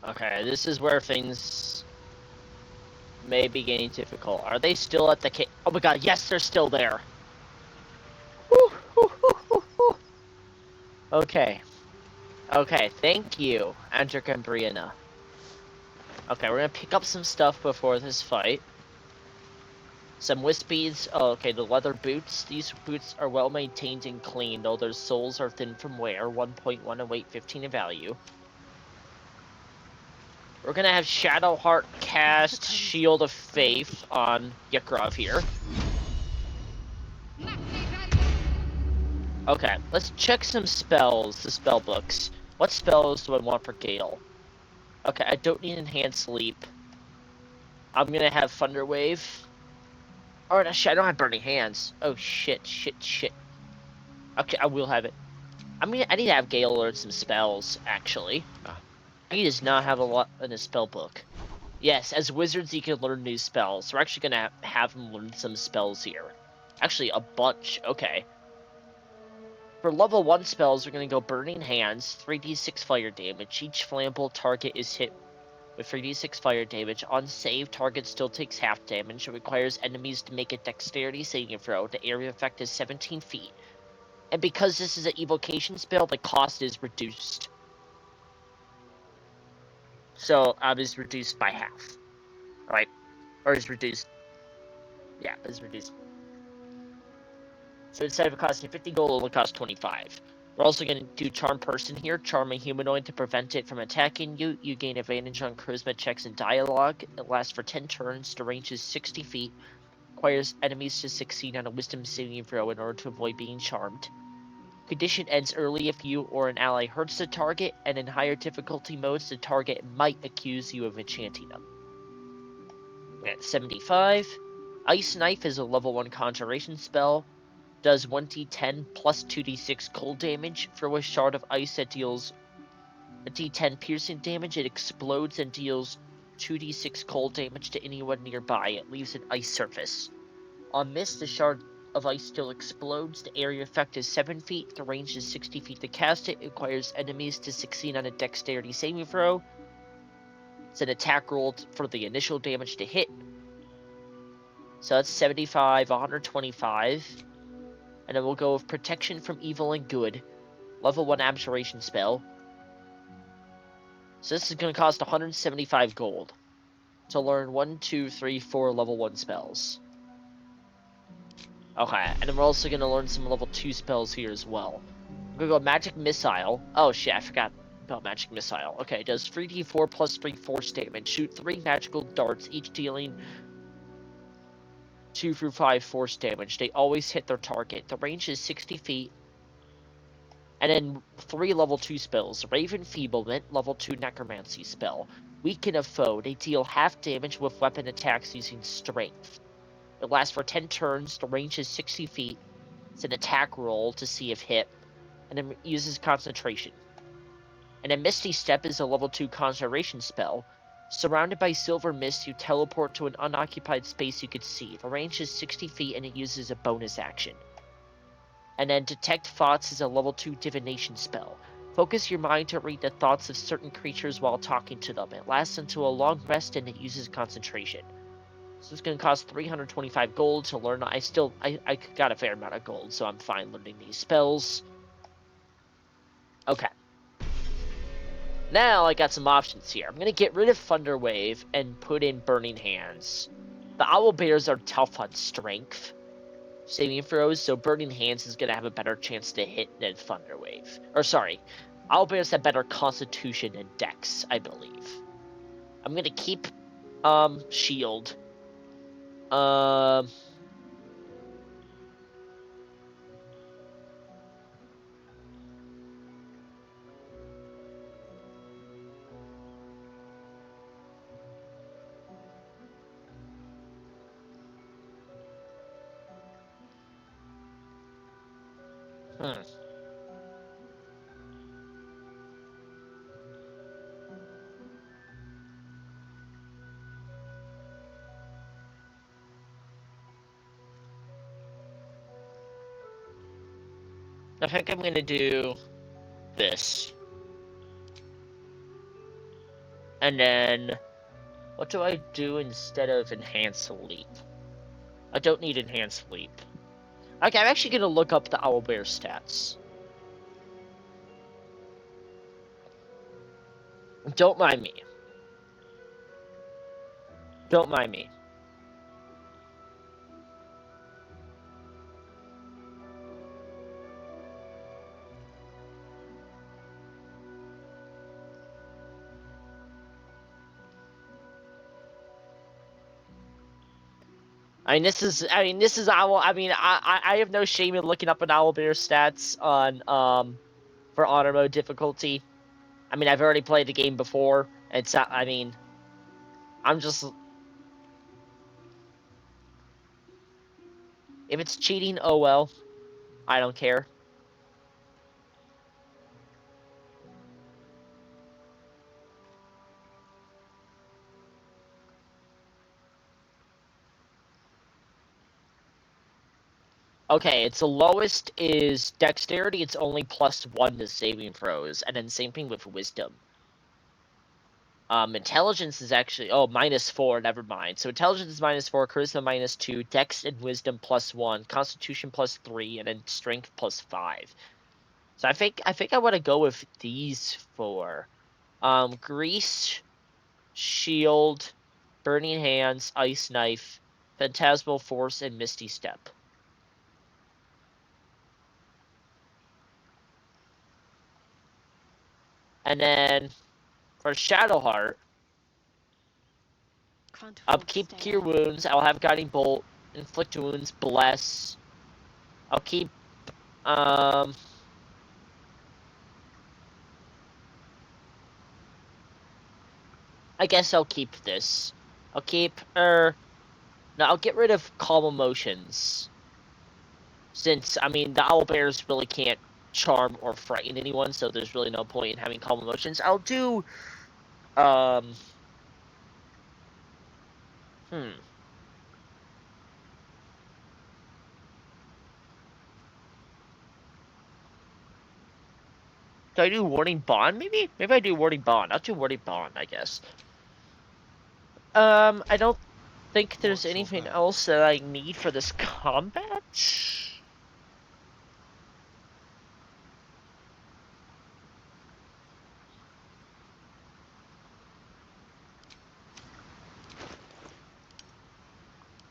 Okay, this is where things may be getting difficult. Are they still at the cave? Oh my god, yes, they're still there. Woo, woo, woo, woo, woo. Okay. Okay, thank you, Andric and Brianna. Okay, we're gonna pick up some stuff before this fight. Some wispies. Oh, okay, the leather boots. These boots are well maintained and clean, though their soles are thin from wear. 1.1 in weight, 15 in value. We're gonna have Shadowheart cast Shield of Faith on Yekrov here. Okay, let's check some spells, the spell books. What spells do I want for Gale? Okay, I don't need Enhanced Sleep. I'm gonna have Thunder Wave. Oh, I don't have Burning Hands. Oh, shit. Okay, I will have it. I need to have Gale learn some spells, actually. He does not have a lot in his spell book. Yes, as wizards, he can learn new spells. We're actually gonna have him learn some spells here. Actually, a bunch. Okay. For level 1 spells, we're gonna go Burning Hands, 3d6 fire damage. Each flammable target is hit with 3d6 fire damage. On save, target still takes half damage. It requires enemies to make a dexterity saving throw. The area effect is 17 feet. And because this is an evocation spell, the cost is reduced. So, is reduced by half. Alright. Or is reduced. Yeah, is reduced. So instead of costing 50 gold, it will cost 25. We're also going to do Charm Person here. Charm a humanoid to prevent it from attacking you. You gain advantage on charisma checks and dialogue. It lasts for 10 turns. The range is 60 feet. Requires enemies to succeed on a wisdom saving throw in order to avoid being charmed. Condition ends early if you or an ally hurts the target, and in higher difficulty modes, the target might accuse you of enchanting them. at 75. Ice Knife is a level 1 conjuration spell. Does 1d10 plus 2d6 cold damage. Throw a shard of ice that deals a d10 piercing damage. It explodes and deals 2d6 cold damage to anyone nearby. It leaves an ice surface. On miss, the shard of ice still explodes. The area effect is 7 feet. The range is 60 feet to cast it. It requires enemies to succeed on a dexterity saving throw. It's an attack roll for the initial damage to hit. So that's 75, 125. And then we'll go with Protection from Evil and Good. Level 1 Abjuration spell. So this is going to cost 175 gold to learn 1, 2, 3, 4 level 1 spells. Okay, and then we're also going to learn some level 2 spells here as well. We're going to go Magic Missile. Oh shit, I forgot about Magic Missile. Okay, it does 3d4 plus 3 force damage. Shoot 3 magical darts, each dealing 2 through 5 force damage. They always hit their target. The range is 60 feet. And then 3 level 2 spells. Raven Feeblement, level 2 Necromancy spell. Weaken a foe. They deal half damage with weapon attacks using strength. It lasts for 10 turns. The range is 60 feet. It's an attack roll to see if hit. And it uses concentration. And then Misty Step is a level 2 conjuration spell. Surrounded by silver mist, you teleport to an unoccupied space you could see. The range is 60 feet and it uses a bonus action. And then Detect Thoughts is a level 2 divination spell. Focus your mind to read the thoughts of certain creatures while talking to them. It lasts until a long rest and it uses concentration. So it's going to cost 325 gold to learn. I got a fair amount of gold, so I'm fine learning these spells. Okay. Now I got some options here. I'm going to get rid of Thunder Wave and put in Burning Hands. The Owl Bears are tough on strength saving throws, so Burning Hands is going to have a better chance to hit than Thunder Wave. Or sorry, Owl Bears have better Constitution and Dex, I believe. I'm going to keep Shield. I think I'm going to do this. And then, what do I do instead of Enhanced Leap? I don't need Enhanced Leap. Okay, I'm actually going to look up the Owlbear stats. Don't mind me. Don't mind me. I mean, this is owl. I mean, I have no shame in looking up an Owlbear stats on for honor mode difficulty. I mean, I've already played the game before. It's I mean, I'm just if it's cheating, oh well. I don't care. Okay, its lowest is dexterity. It's only +1 to saving throws, and then same thing with wisdom. Intelligence is actually -4. Never mind. So intelligence is -4, charisma -2, dex and wisdom +1, constitution +3, and then strength +5. So I think I want to go with these 4. Grease, shield, burning hands, ice knife, phantasmal force, and misty step. And then for Shadowheart, upkeep cure wounds. I'll have guiding bolt, inflict wounds, bless. I'll keep I guess I'll keep this. I'll keep, no, I'll get rid of calm emotions. Since, I mean, the owlbears really can't charm or frighten anyone, so there's really no point in having calm emotions. I'll do, Do I do Warding Bond, maybe? Maybe I do Warding Bond. I'll do Warding Bond, I guess. I don't think there's anything else that I need for this combat.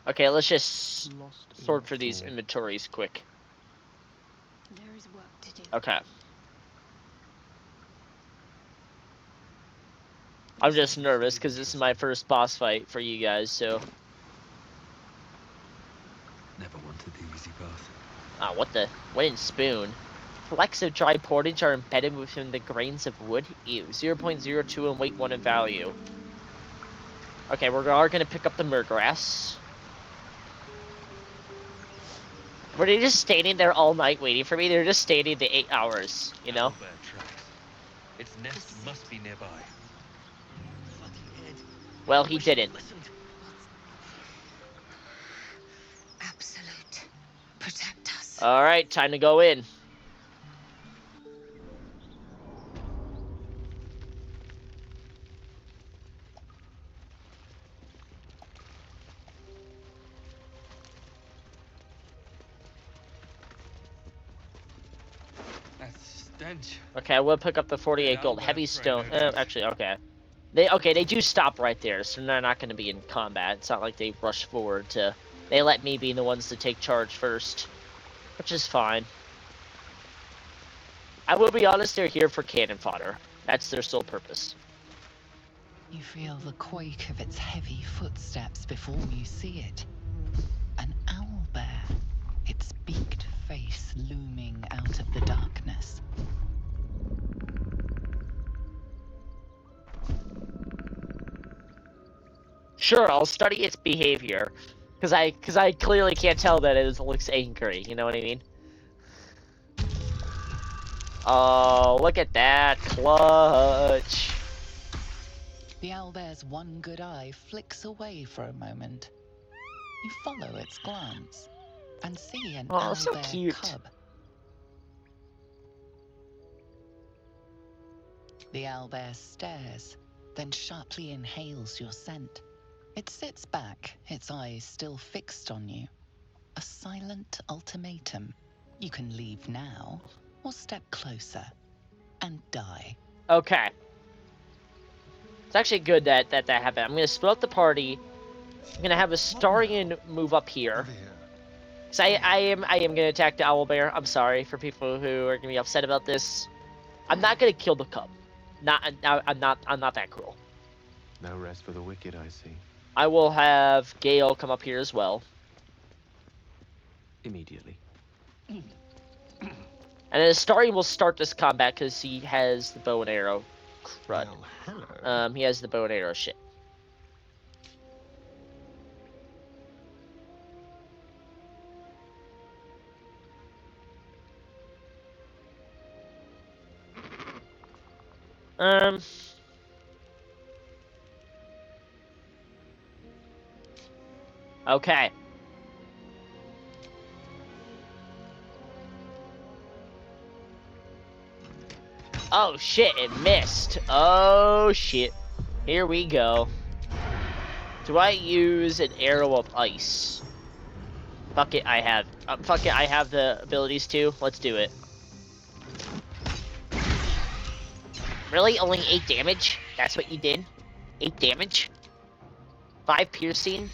Okay, let's just sort through these inventories quick. There is work to do. Okay. I'm just nervous because this is my first boss fight for you guys, so. Never wanted the easy path. Ah, what the? Wooden spoon. Flecks of dry portage are embedded within the grains of wood. Ew. 0.02 in weight, 1 in value. Okay, we are gonna pick up the murgrass. Were they just standing there all night waiting for me? They're just standing the 8 hours, you know? Its nest must be nearby. Well, he didn't. Absolute. Protect us. Alright, time to go in. That's stench. Okay, I will pick up the 48 gold. Heavy stone. Actually, okay. They do stop right there, so they're not going to be in combat. It's not like they rush forward to... They let me be the ones to take charge first, which is fine. I will be honest, they're here for cannon fodder. That's their sole purpose. You feel the quake of its heavy footsteps before you see it. An owlbear, its beaked face looming out of the darkness. Sure, I'll study its behavior, because I clearly can't tell that it looks angry. You know what I mean? Oh, look at that clutch! The owlbear's one good eye flicks away for a moment. You follow its glance and see an Oh, so owlbear cute. cub. The owlbear stares, then sharply inhales your scent. It sits back, its eyes still fixed on you. A silent ultimatum. You can leave now, or step closer and die. Okay. It's actually good that happened. I'm gonna split up the party. I'm gonna have Astarion move up here. Cause I am gonna attack the owlbear. I'm sorry for people who are gonna be upset about this. I'm not gonna kill the cub. I'm not that cruel. No rest for the wicked, I see. I will have Gale come up here as well. Immediately. And then Astarion will start this combat because he has the bow and arrow crud. He has the bow and arrow shit. Okay. Oh shit, it missed. Oh shit. Here we go. Do I use an arrow of ice? Fuck it, I have. Fuck it, I have the abilities too. Let's do it. Really? Only 8 damage? That's what you did? 8 damage? 5 piercing?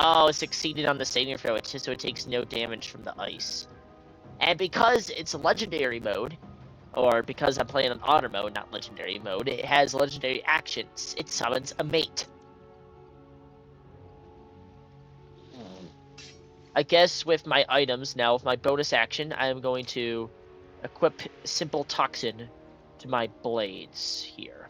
Oh, it succeeded on the saving throw, so it takes no damage from the ice. And because it's a legendary mode, or because I'm playing on honor mode, not legendary mode, it has legendary actions. It summons a mate. I guess with my items now, with my bonus action, I am going to equip Simple Toxin to my blades here.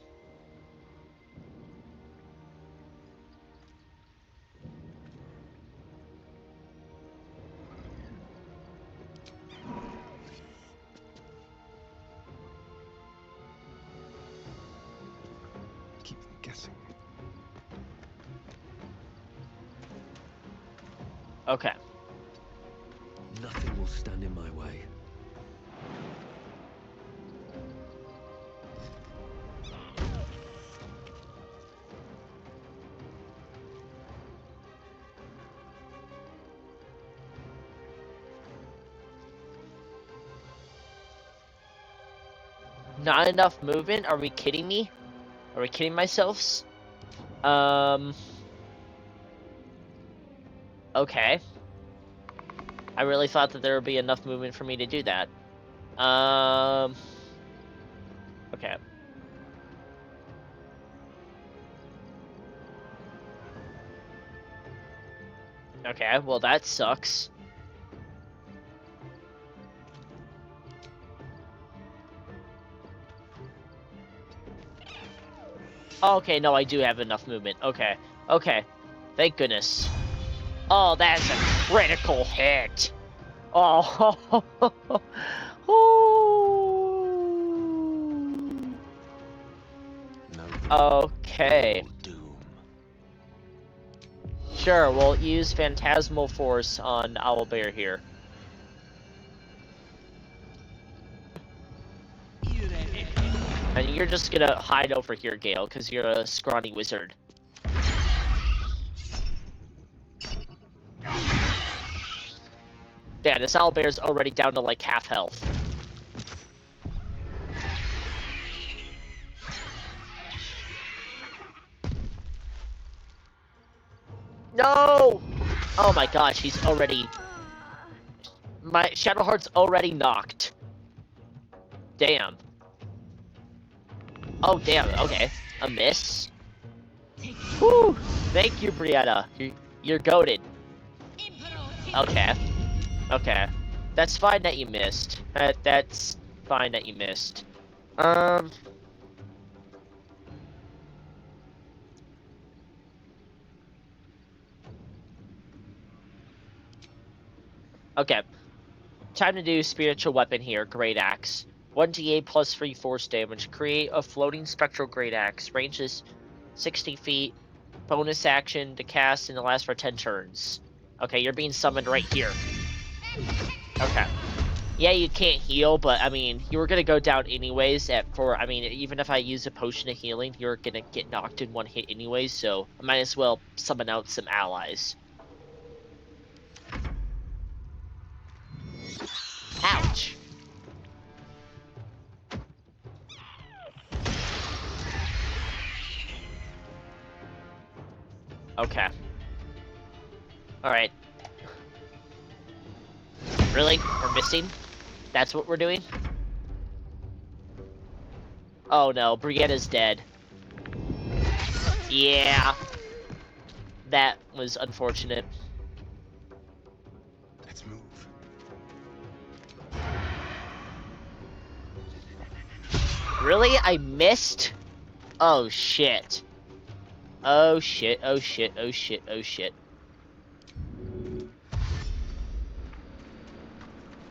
guessing. Okay. Nothing will stand in my way. Not enough movement? Are we kidding me? Are we kidding myself? Okay. I really thought that there would be enough movement for me to do that. Okay. Okay, well that sucks. Okay, no, I do have enough movement. Okay, okay. Thank goodness. Oh, that's a critical hit. Oh, okay. Sure, we'll use Phantasmal Force on Owlbear here. And you're just gonna hide over here, Gale, because you're a scrawny wizard. Yeah, this owlbear's already down to like half health. No! Oh my gosh, he's already... My Shadowheart's already knocked. Damn. Oh, damn, okay. A miss? Whew! Thank you, Brianna. You're goated. Okay. Okay. That's fine that you missed. That's fine that you missed. Okay. Time to do Spiritual Weapon here, Great Axe. 1d8 plus 3 force damage. Create a floating spectral Great Axe. Range is 60 feet. Bonus action to cast and it lasts for 10 turns. Okay, you're being summoned right here. Okay. Yeah, you can't heal, but I mean, you were gonna go down anyways I mean, even if I use a potion of healing, you're gonna get knocked in one hit anyways, so I might as well summon out some allies. Ouch. Okay. Alright. Really? We're missing? That's what we're doing? Oh no, Brianna's dead. Yeah. That was unfortunate. Let's move. Really? I missed? Oh shit. Oh shit, oh shit, oh shit, oh shit.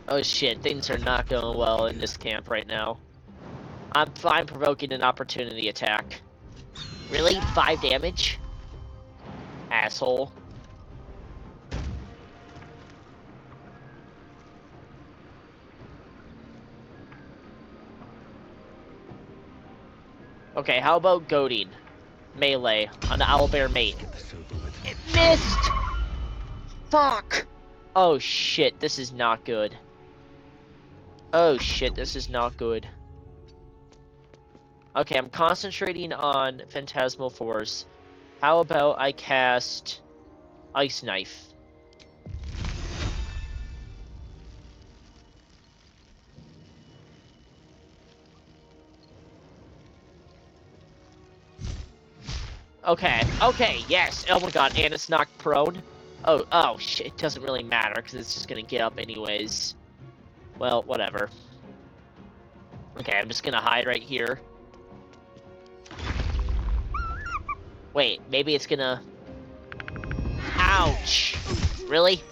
Oh shit, things are not going well in this camp right now. I'm fine provoking an opportunity attack. Really? 5 damage? Asshole. Okay, how about goading? Melee on the owlbear mate. It missed! Fuck! Oh shit, this is not good. Oh shit, this is not good. Okay, I'm concentrating on Phantasmal Force. How about I cast Ice Knife? Okay, okay, yes. Oh my god, and it's knocked prone. Oh shit, it doesn't really matter because it's just gonna get up anyways. Well, whatever. Okay, I'm just gonna hide right here. Wait, maybe it's gonna... Ouch! Really?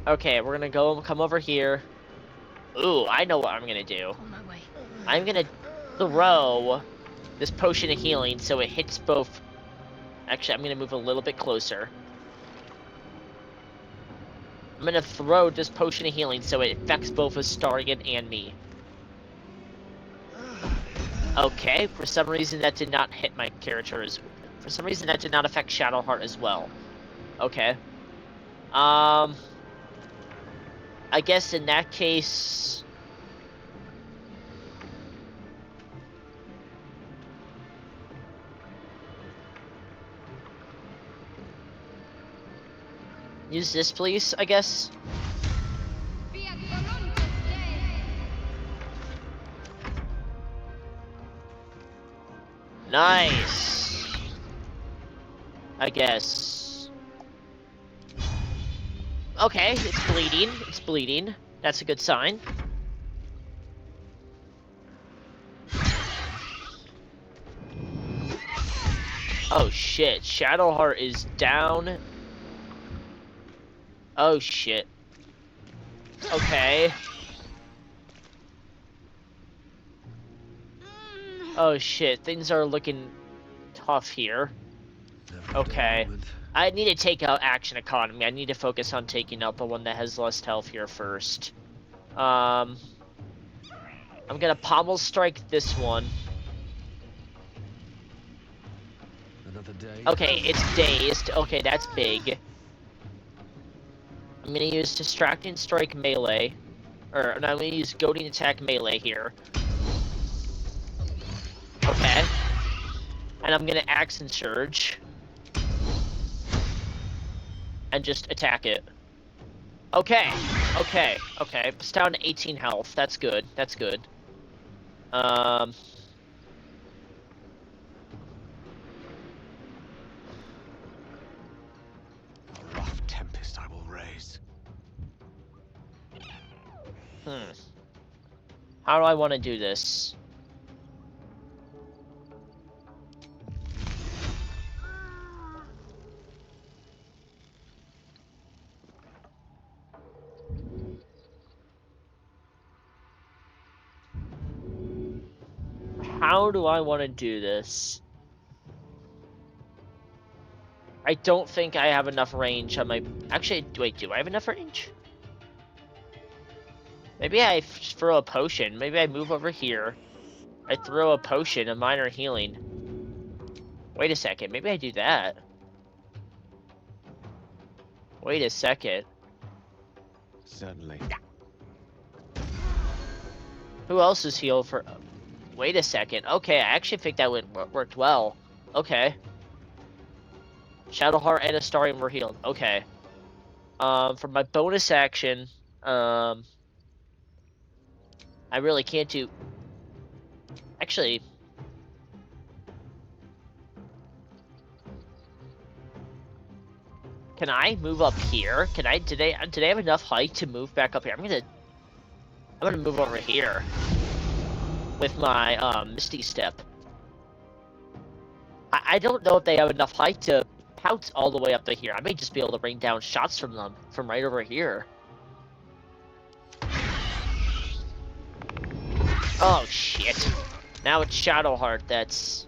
Okay, we're gonna come over here. Ooh, I know what I'm gonna do. On my way. I'm gonna throw this potion of healing so it hits both. Actually, I'm gonna move a little bit closer. I'm gonna throw this potion of healing so it affects both Astarion and me. Okay, for some reason that did not hit my character for some reason that did not affect Shadowheart as well. Okay. I guess in that case... Use this, please, I guess. Nice. I guess. Okay, it's bleeding. It's bleeding. That's a good sign. Oh shit, Shadowheart is down. Oh shit. Okay. Oh shit, things are looking tough here. Okay. I need to take out Action Economy. I need to focus on taking out the one that has less health here first. I'm gonna pommel strike this one. Another day. Okay, it's dazed. Okay, that's big. I'm gonna use Distracting Strike melee. Or, no, I'm gonna use Goading Attack melee here. Okay. And I'm gonna Accent Surge. And just attack it. Okay. Okay. Okay. It's down to 18 health. That's good. That's good. A rough tempest I will raise. How do I want to do this? How do I want to do this? I don't think I have enough range on my... Actually, wait, do I have enough range? Maybe I throw a potion. Maybe I move over here. I throw a potion, a minor healing. Wait a second, maybe I do that. Wait a second. Certainly. Who else is healed for... Wait a second. Okay, I actually think that worked well. Okay. Shadowheart and Astarion were healed. Okay. For my bonus action, I really can't do... Actually... Can I move up here? Can I... Did they have enough height to move back up here? I'm gonna move over here. With my, Misty Step. I don't know if they have enough height to pounce all the way up to here. I may just be able to rain down shots from them, from right over here. Oh, shit. Now it's Shadowheart that's...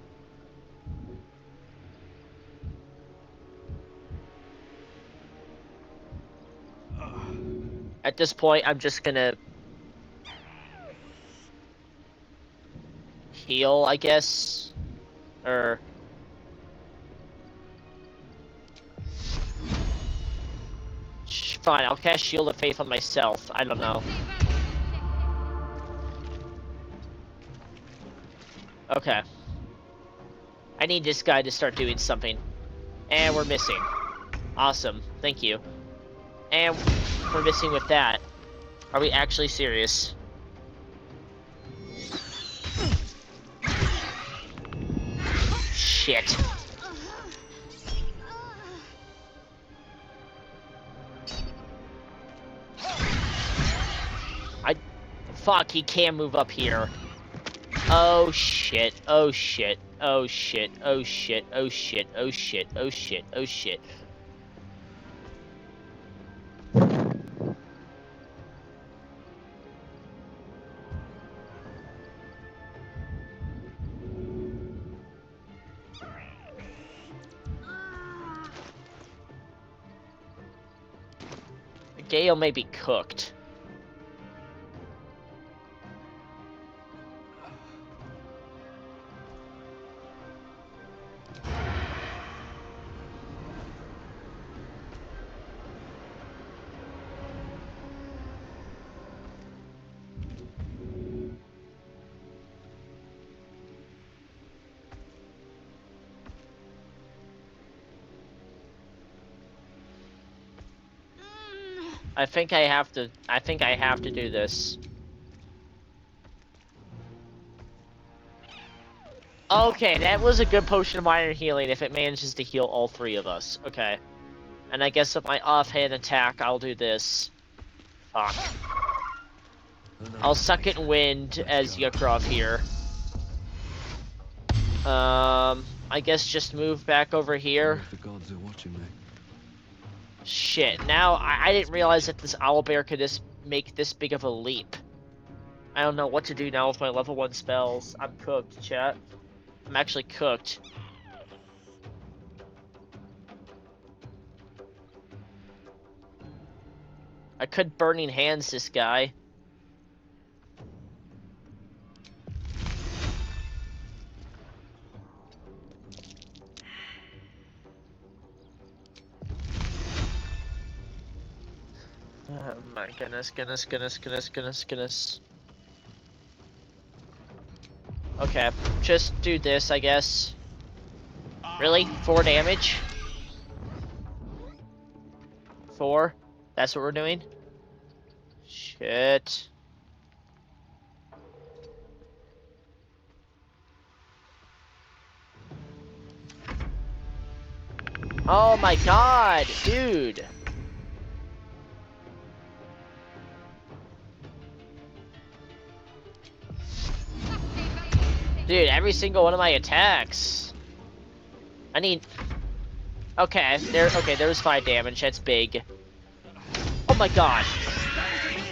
At this point, I'm just gonna... heal, I guess? Or... Fine, I'll cast Shield of Faith on myself. I don't know. Okay. I need this guy to start doing something. And we're missing. Awesome. Thank you. And we're missing with that. Are we actually serious? Shit. Fuck, he can't move up here. Oh shit, oh shit, oh shit, oh shit, oh shit, oh shit, oh shit, oh shit. Gale may be cooked. I think I have to do this. Okay, that was a good potion of iron healing if it manages to heal all three of us. Okay. And I guess with my offhand attack, I'll do this. Fuck. I'll Second Wind as Yukrov here. I guess just move back over here. The gods are watching me. Shit, now I didn't realize that this owlbear could just make this big of a leap. I don't know what to do now with my level 1 spells. I'm cooked, chat. I'm actually cooked. I could Burning Hands this guy. Oh my goodness. Okay, just do this, I guess. Really? 4 damage? 4? That's what we're doing? Shit. Oh my god, dude! Dude, every single one of my attacks. I need... Okay, there was 5 damage, that's big. Oh my god.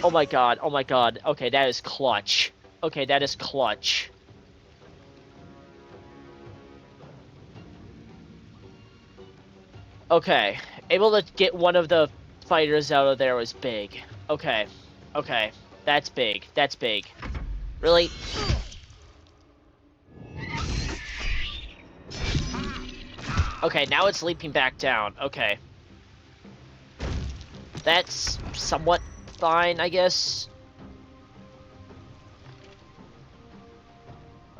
Oh my god, oh my god. Okay, that is clutch. Okay, that is clutch. Okay, able to get one of the fighters out of there was big. Okay, okay, that's big, that's big. Really? Okay, now it's leaping back down. Okay. That's somewhat fine, I guess.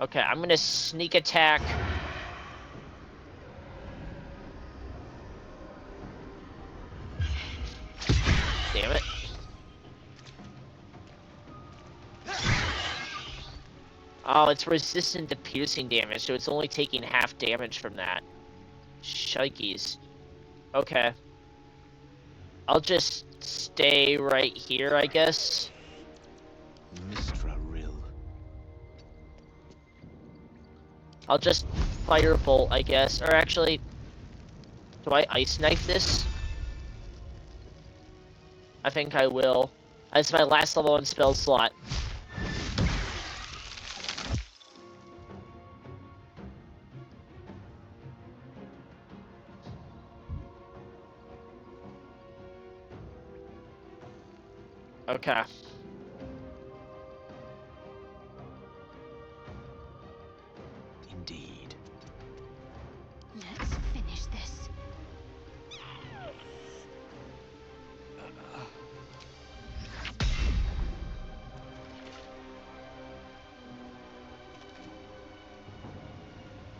Okay, I'm gonna sneak attack. Damn it. Oh, it's resistant to piercing damage, so it's only taking half damage from that. Shikes. Okay. I'll just stay right here, I guess. Mistra Rill. I'll just firebolt, I guess. Or actually, do I ice knife this? I think I will. That's my last level 1 spell slot. Okay. Indeed. Let's finish this.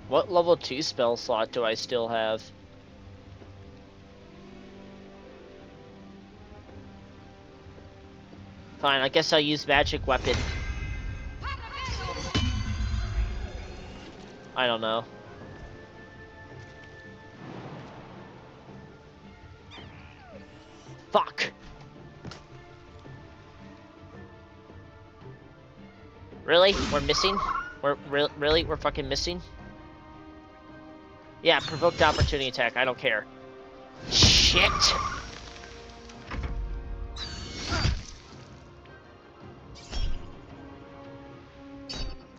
What level 2 spell slot do I still have? Fine, I guess I'll use magic weapon. I don't know. Fuck! Really? We're missing? Really? We're fucking missing? Yeah, provoked opportunity attack, I don't care. Shit!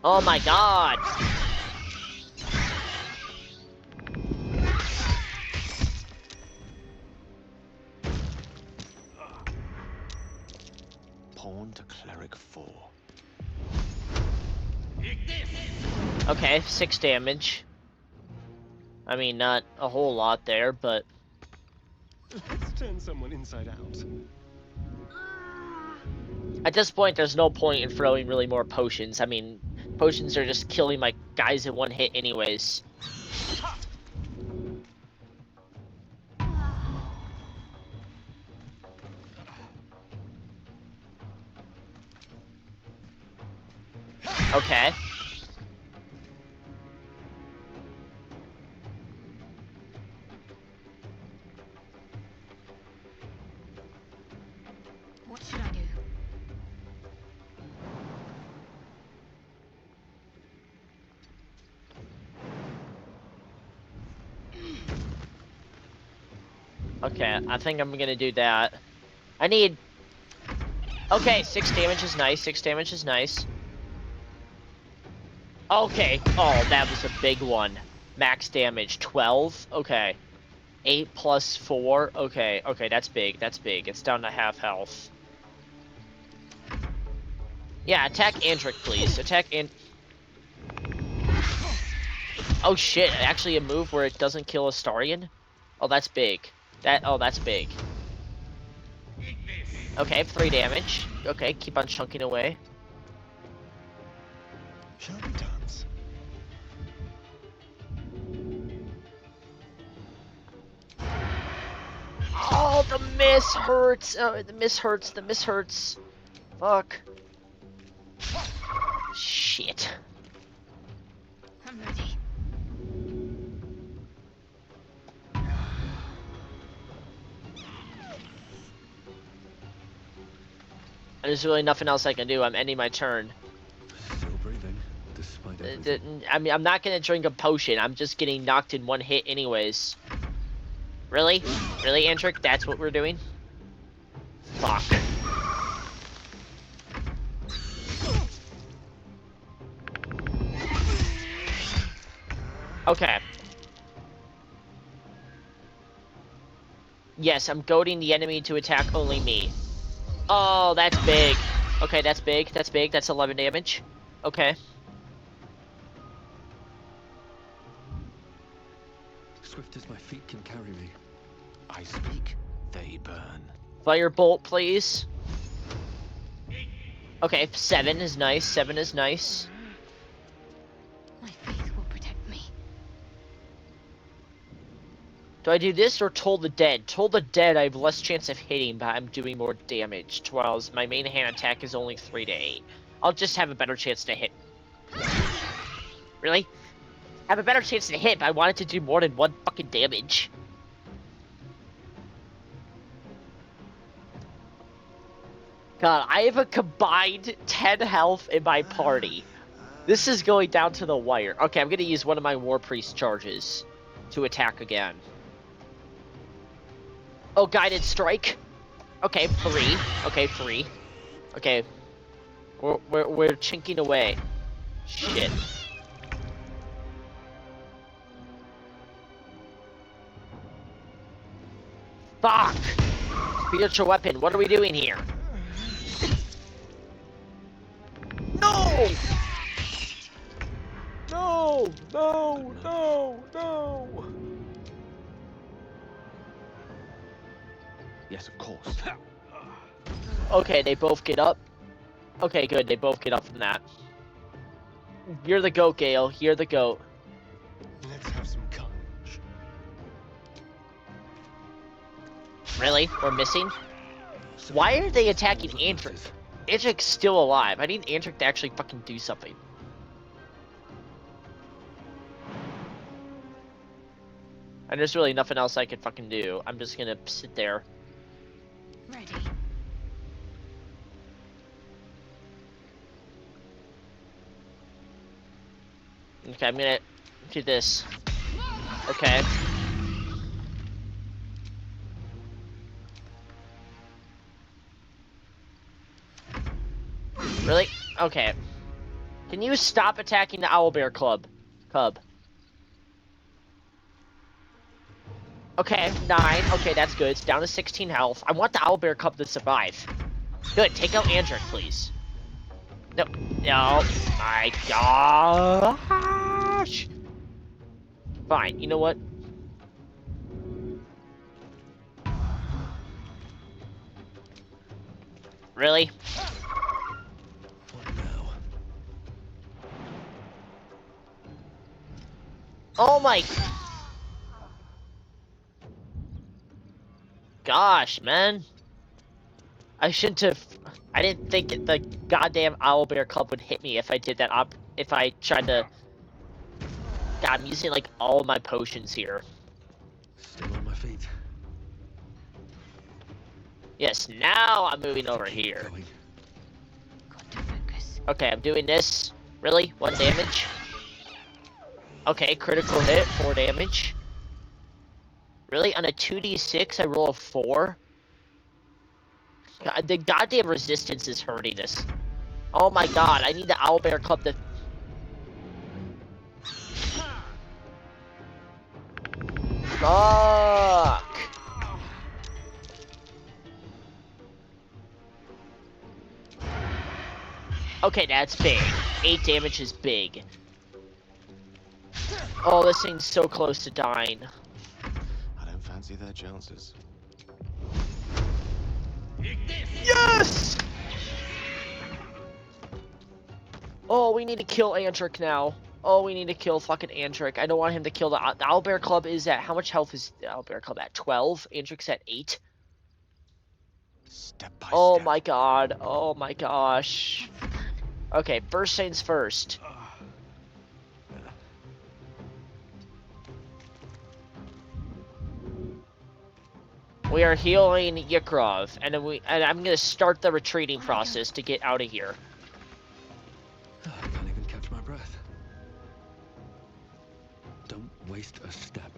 Oh my god! pawn to cleric 4. Okay, 6 damage. I mean, not a whole lot there, but... Let's turn someone inside out. At this point, there's no point in throwing really more potions. I mean, potions are just killing my guys in one hit anyways. Okay. What should I do? Okay, I think I'm gonna do that. I need... Okay, 6 damage is nice, 6 damage is nice. Okay, oh, that was a big one. Max damage, 12, okay. 8 plus 4, okay, okay, that's big, that's big. It's down to half health. Yeah, attack Andric, please. Attack Oh shit, actually a move where it doesn't kill Astarion? Oh, that's big. That's big. Okay, 3 damage. Okay, keep on chunking away. Shall we dance? Oh, the miss hurts. Oh, the miss hurts. The miss hurts. Fuck. Shit. I'm ready. There's really nothing else I can do. I'm ending my turn. Still breathing, despite everything. I mean, I'm not gonna drink a potion. I'm just getting knocked in one hit anyways. Really? Really, Andric? That's what we're doing? Fuck. Okay. Yes, I'm goading the enemy to attack only me. Oh, that's big. Okay, that's big. That's big. That's 11 damage. Okay. Swift as my feet can carry me. I speak, they burn. Firebolt, please. Okay, 7 is nice. 7 is nice. My faith will protect me. Do I do this or Toll the Dead? Toll the Dead, I have less chance of hitting, but I'm doing more damage. While my main hand attack is only 3 to 8. I'll just have a better chance to hit. Really? I have a better chance to hit, but I wanted to do more than 1 fucking damage. God, I have a combined 10 health in my party. This is going down to the wire. Okay, I'm gonna use one of my War Priest charges to attack again. Oh, Guided Strike. Okay, 3. Okay, 3. Okay. We're chinking away. Shit. Fuck! Spiritual weapon, what are we doing here? No! No! No! No! No! Yes, of course. Okay, they both get up. Okay, good, they both get up from that. You're the goat, Gale. You're the goat. Let's have some courage. Really? We're missing? Why are they attacking Andric? Andric's still alive. I need Andric to actually fucking do something. And there's really nothing else I could fucking do. I'm just gonna sit there. Ready. Okay, I'm gonna do this. Okay. Really? Okay. Can you stop attacking the Owlbear Cub? Okay, 9. Okay, that's good. It's down to 16 health. I want the Owlbear Cub to survive. Good, take out Andric, please. No, no, my gosh. Fine, you know what? Really? What now? Oh my gosh, man. I shouldn't have. I didn't think the goddamn Owlbear Club would hit me if I did that. If I tried to. God, I'm using like all my potions here. Still on my feet. Yes, now I'm moving over here. Okay, I'm doing this. Really? 1 damage? Okay, critical hit, 4 damage. Really? On a 2d6, I roll a 4? God, the goddamn resistance is hurting us. Oh my god, I need the Owlbear Club to... Fuck! Okay, that's big. 8 damage is big. Oh, this thing's so close to dying. I don't fancy their chances. Yes! Oh, we need to kill Andric now. Oh, we need to kill fucking Andric. I don't want him to kill the Owlbear Club is at... How much health is the Owlbear Club at? 12? Andric's at 8? Step by oh step. my god. Oh my gosh. Okay, first things first. We are healing Ykrov, and I'm gonna start the retreating process to get out of here. I can't even catch my breath. Don't waste a step.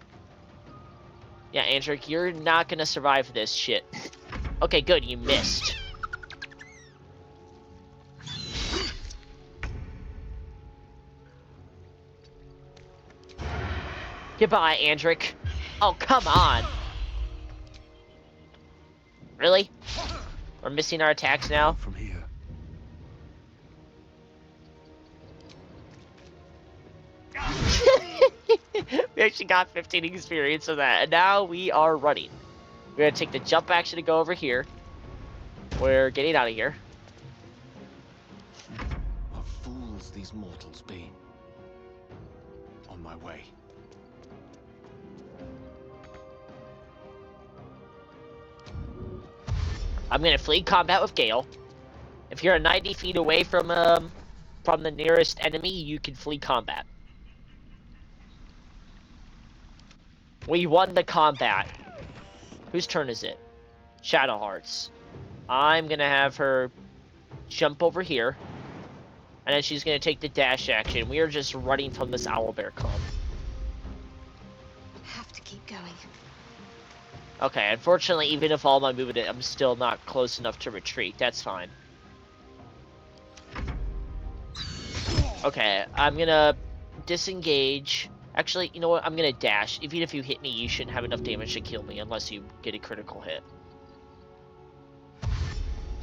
Yeah, Andric, you're not gonna survive this shit. Okay, good, you missed. Goodbye, Andric. Oh, come on. Really? We're missing our attacks now? From here. We actually got 15 experience of that, and now we are running. We're gonna take the jump action to go over here. We're getting out of here. What fools these mortals be. On my way. I'm gonna flee combat with Gale. If you're 90 feet away from the nearest enemy, you can flee combat. We won the combat. Whose turn is it? Shadowheart's. I'm gonna have her jump over here. And then she's gonna take the dash action. We are just running from this Owlbear Club. Have to keep going. Okay, unfortunately, even if all my movement, I'm still not close enough to retreat. That's fine. Okay, I'm gonna disengage. Actually, you know what? I'm gonna dash. Even if you hit me, you shouldn't have enough damage to kill me unless you get a critical hit.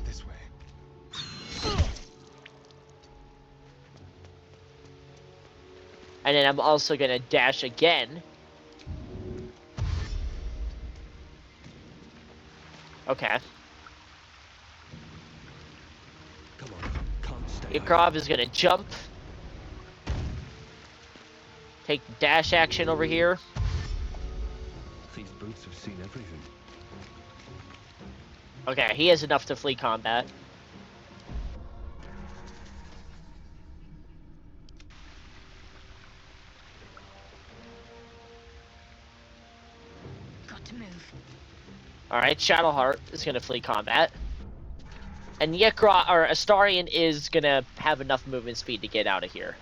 This way. And then I'm also gonna dash again. Okay. Come on. Can't stay. Ykrov is gonna jump. Take dash action over here. These boots have seen everything. Okay, he has enough to flee combat. Got to move. Alright, Shadowheart is gonna flee combat. And Ykrov, or Astarion, is gonna have enough movement speed to get out of here.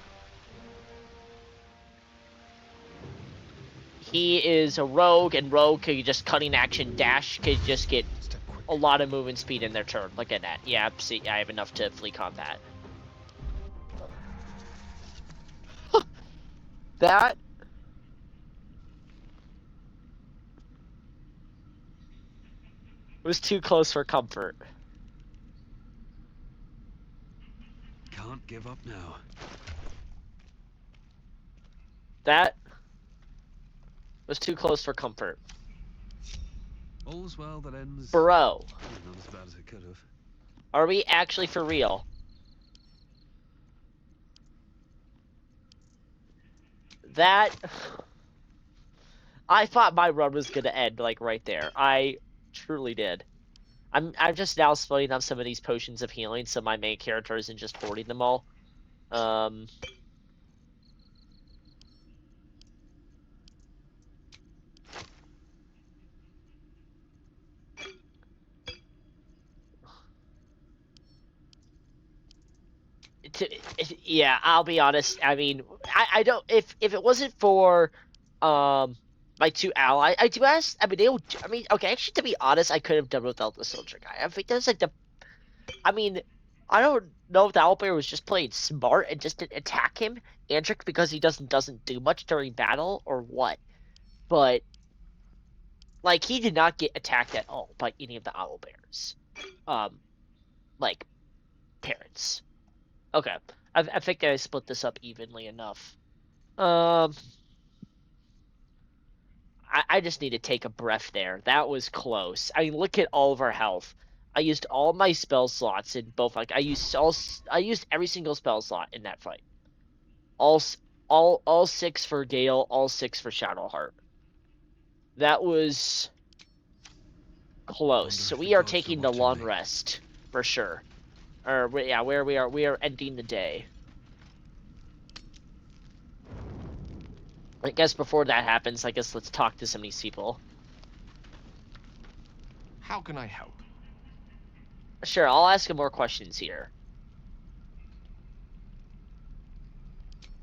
He is a rogue, and rogue could just cutting action dash could just get a lot of movement speed in their turn. Look at that. Yeah, see, I have enough to flee combat. That was too close for comfort. can't give up now. That was too close for comfort. All's well that ends. Bro. Not as bad as it could have. Are we actually for real? That... I thought my run was gonna end, like, right there. I truly did. I'm just now splitting up some of these potions of healing so my main character isn't just hoarding them all. Yeah, I'll be honest. I mean, I don't. If it wasn't for, my two allies, I do ask. I mean, I mean, okay. Actually, to be honest, I could have done without the soldier guy. I think that's like the. I mean, I don't know if the owlbear was just playing smart and just didn't attack him, Andric, because he doesn't do much during battle or what. But like, he did not get attacked at all by any of the owlbears. Like parents. Okay, I think I split this up evenly enough. I just need to take a breath there. That was close. I mean, look at all of our health. I used all my spell slots in both. Like, I used every single spell slot in that fight. All 6 for Gale, all 6 for Shadowheart. That was close. So we are taking the long rest for sure. Or yeah, where we are ending the day. I guess before that happens, I guess let's talk to some of these people. How can I help? Sure, I'll ask him more questions here.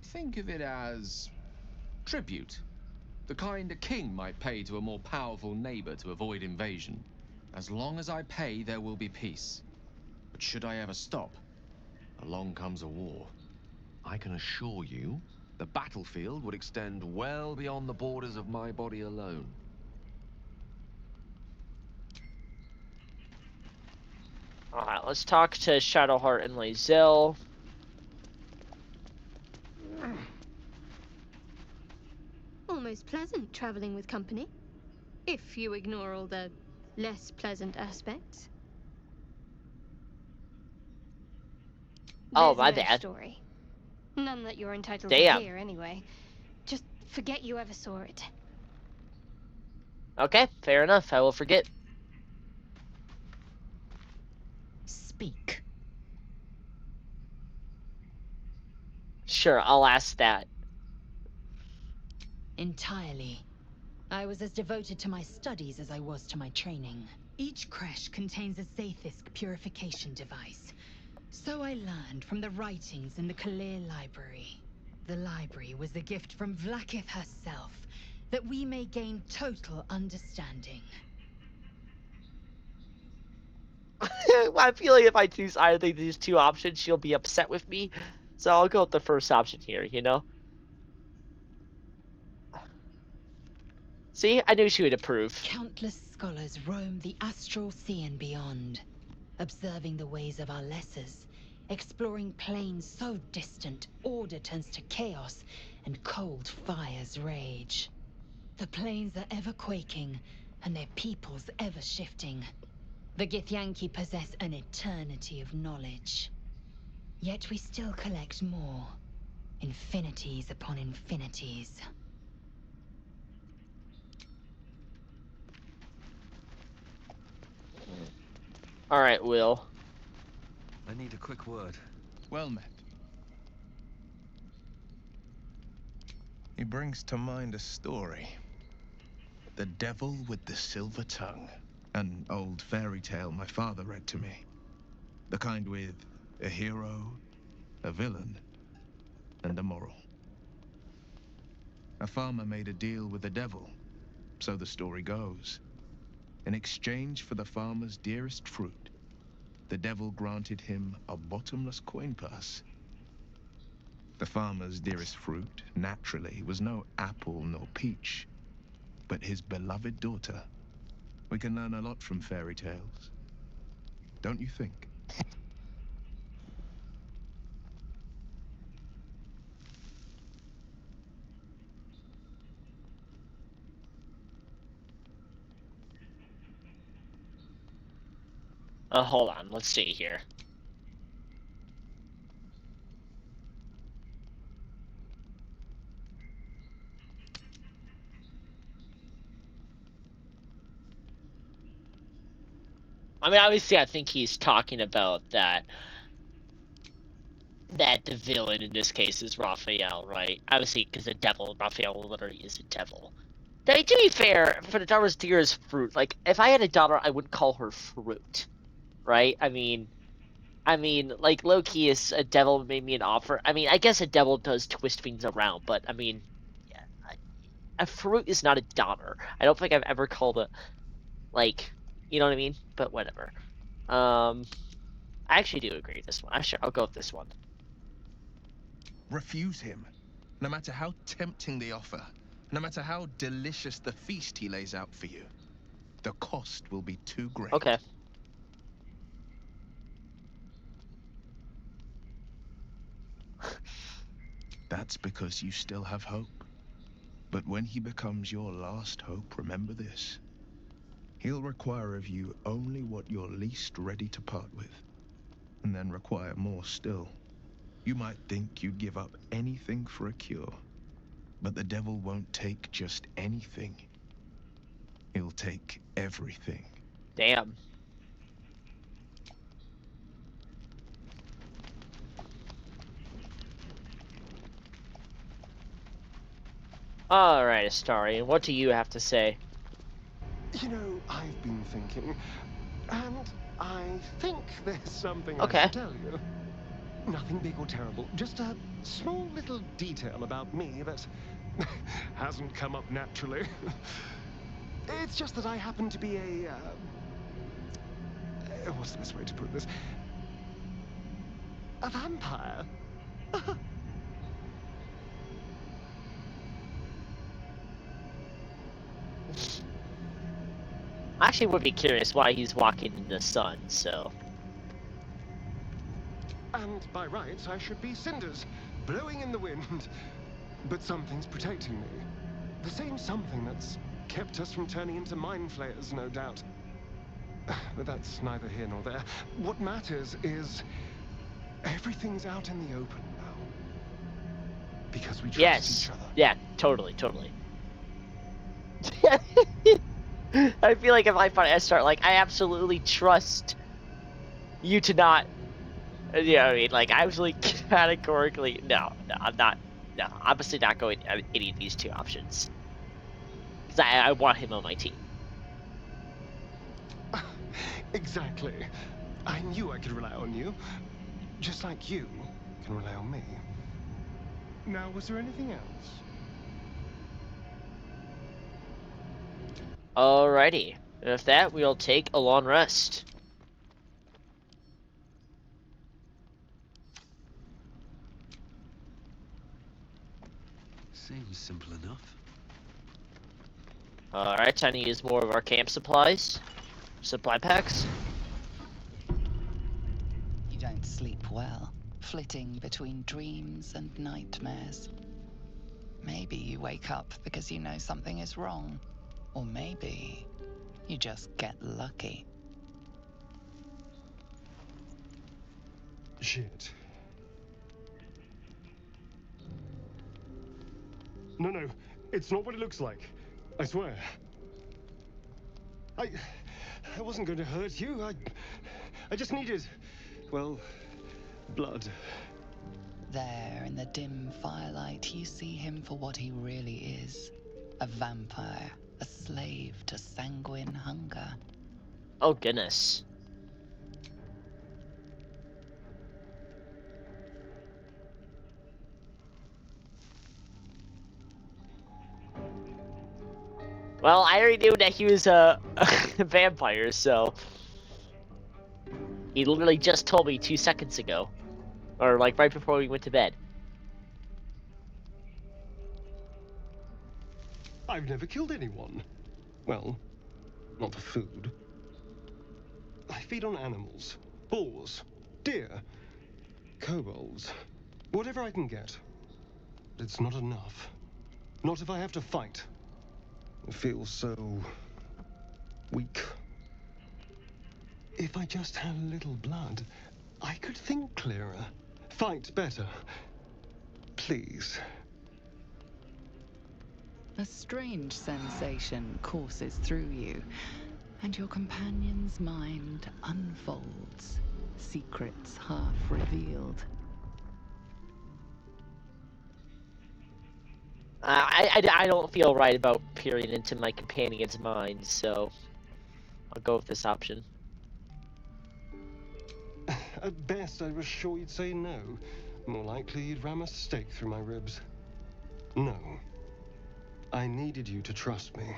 Think of it as tribute. The kind a king might pay to a more powerful neighbor to avoid invasion. As long as I pay, there will be peace. But should I ever stop, along comes a war. I can assure you, the battlefield would extend well beyond the borders of my body alone. Alright, let's talk to Shadowheart and Lae'zel. Almost pleasant traveling with company, if you ignore all the less pleasant aspects. Oh, There's my no bad. Story. None that you're entitled Damn. to hear, anyway. Just forget you ever saw it. Okay, fair enough. I will forget. Speak. Sure, I'll ask that. Entirely. I was as devoted to my studies as I was to my training. Each creche contains a Zaithisk purification device. So I learned from the writings in the Kalir Library. The library was a gift from Vlaakith herself, that we may gain total understanding. I feel like if I choose either of these two options, she'll be upset with me. So I'll go with the first option here, you know? See? I knew she would approve. Countless scholars roam the astral sea and beyond, observing the ways of our lessers, exploring planes so distant, order turns to chaos, and cold fires rage. The planes are ever quaking, and their peoples ever shifting. The Githyanki possess an eternity of knowledge. Yet we still collect more. Infinities upon infinities. Alright, Will. I need a quick word. Well met. He brings to mind a story. The Devil with the Silver Tongue. An old fairy tale my father read to me. The kind with a hero, a villain, and a moral. A farmer made a deal with the devil, so the story goes. In exchange for the farmer's dearest fruit, the devil granted him a bottomless coin purse. The farmer's dearest fruit, naturally, was no apple nor peach, but his beloved daughter. We can learn a lot from fairy tales, don't you think? Hold on, let's see here. I mean, obviously, I think he's talking about that the villain in this case is Raphael, right? Obviously, because the devil, Raphael literally is a devil. Now, to be fair, for the daughter's dear is fruit. Like, if I had a daughter, I wouldn't call her fruit, right? I mean, like, Loki is a devil made me an offer. I mean, I guess a devil does twist things around, but I mean, yeah, a fruit is not a daughter. I don't think I've ever called a, like, you know what I mean? But whatever. I actually do agree with this one. I'll go with this one. Refuse him, no matter how tempting the offer, no matter how delicious the feast he lays out for you. The cost will be too great. Okay. That's because you still have hope. But when he becomes your last hope, remember this. He'll require of you only what you're least ready to part with, and then require more still. You might think you'd give up anything for a cure, but the devil won't take just anything. He'll take everything. Damn. Alright, Astarion, what do you have to say? You know, I've been thinking, and I think there's something Okay. I should tell you. Nothing big or terrible, just a small little detail about me that hasn't come up naturally. It's just that I happen to be a, what's the best way to put this? A vampire. I actually would be curious why he's walking in the sun, so... And by rights, I should be cinders, blowing in the wind. But something's protecting me. The same something that's kept us from turning into mind flayers, no doubt. But that's neither here nor there. What matters is everything's out in the open now. Because we trust each other. Yeah, totally. I feel like if I find Estar, like, I absolutely trust you to not, you know what I mean? Like, I absolutely categorically, no, I'm not, no, obviously not going any of these two options. Because I want him on my team. Exactly. I knew I could rely on you. Just like you can rely on me. Now, was there anything else? Alrighty. And with that, we'll take a long rest. Seems simple enough. Alright, time to use more of our camp supplies. Supply packs. You don't sleep well, flitting between dreams and nightmares. Maybe you wake up because you know something is wrong. Or maybe you just get lucky. Shit. No, it's not what it looks like. I swear. I wasn't going to hurt you. I just needed, well, blood. There, in the dim firelight, you see him for what he really is. A vampire, a slave to sanguine hunger. Oh, goodness. Well, I already knew that he was a vampire, so... He literally just told me 2 seconds ago. Or, like, right before we went to bed. I've never killed anyone. Well, not for food. I feed on animals. Boars. Deer. Kobolds. Whatever I can get. But it's not enough. Not if I have to fight. I feel so... weak. If I just had a little blood, I could think clearer, fight better. Please. A strange sensation courses through you, and your companion's mind unfolds, secrets half revealed. I don't feel right about peering into my companion's mind, so I'll go with this option. At best, I was sure you'd say no. More likely, you'd ram a stake through my ribs. No. I needed you to trust me.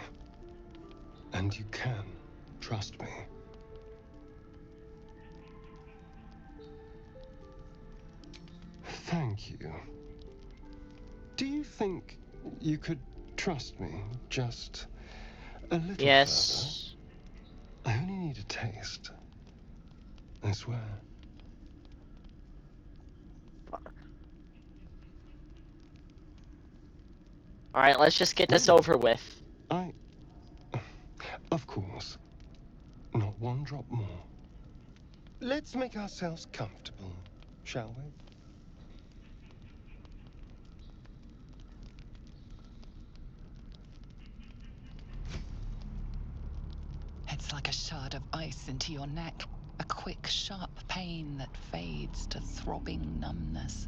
And you can trust me. Thank you. Do you think you could trust me just a little Yes. further? I only need a taste. I swear. Alright, let's just get this over with. Of course. Not one drop more. Let's make ourselves comfortable, shall we? It's like a shard of ice into your neck, a quick, sharp pain that fades to throbbing numbness.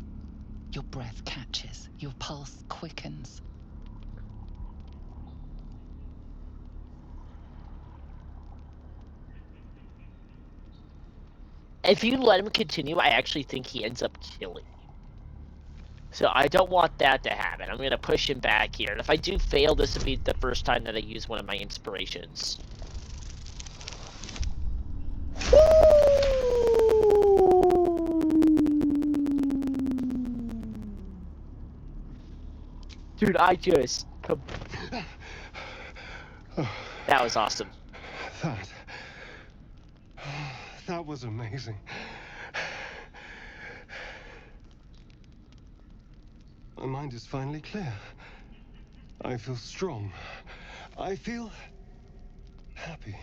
Your breath catches, your pulse quickens. If you let him continue, I actually think he ends up killing you. So I don't want that to happen. I'm going to push him back here. And if I do fail, this will be the first time that I use one of my inspirations. Dude, I just... That was awesome. That was amazing. My mind is finally clear. I feel strong. I feel happy.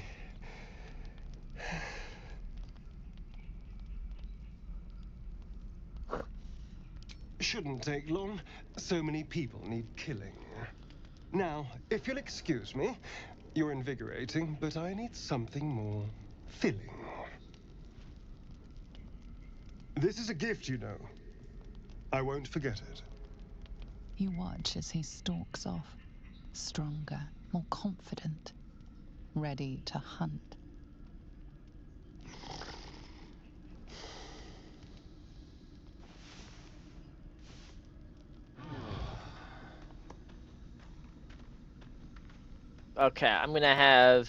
Shouldn't take long. So many people need killing. Now, if you'll excuse me, you're invigorating, but I need something more filling. This is a gift, you know. I won't forget it. You watch as he stalks off, stronger, more confident, ready to hunt. Okay, I'm gonna have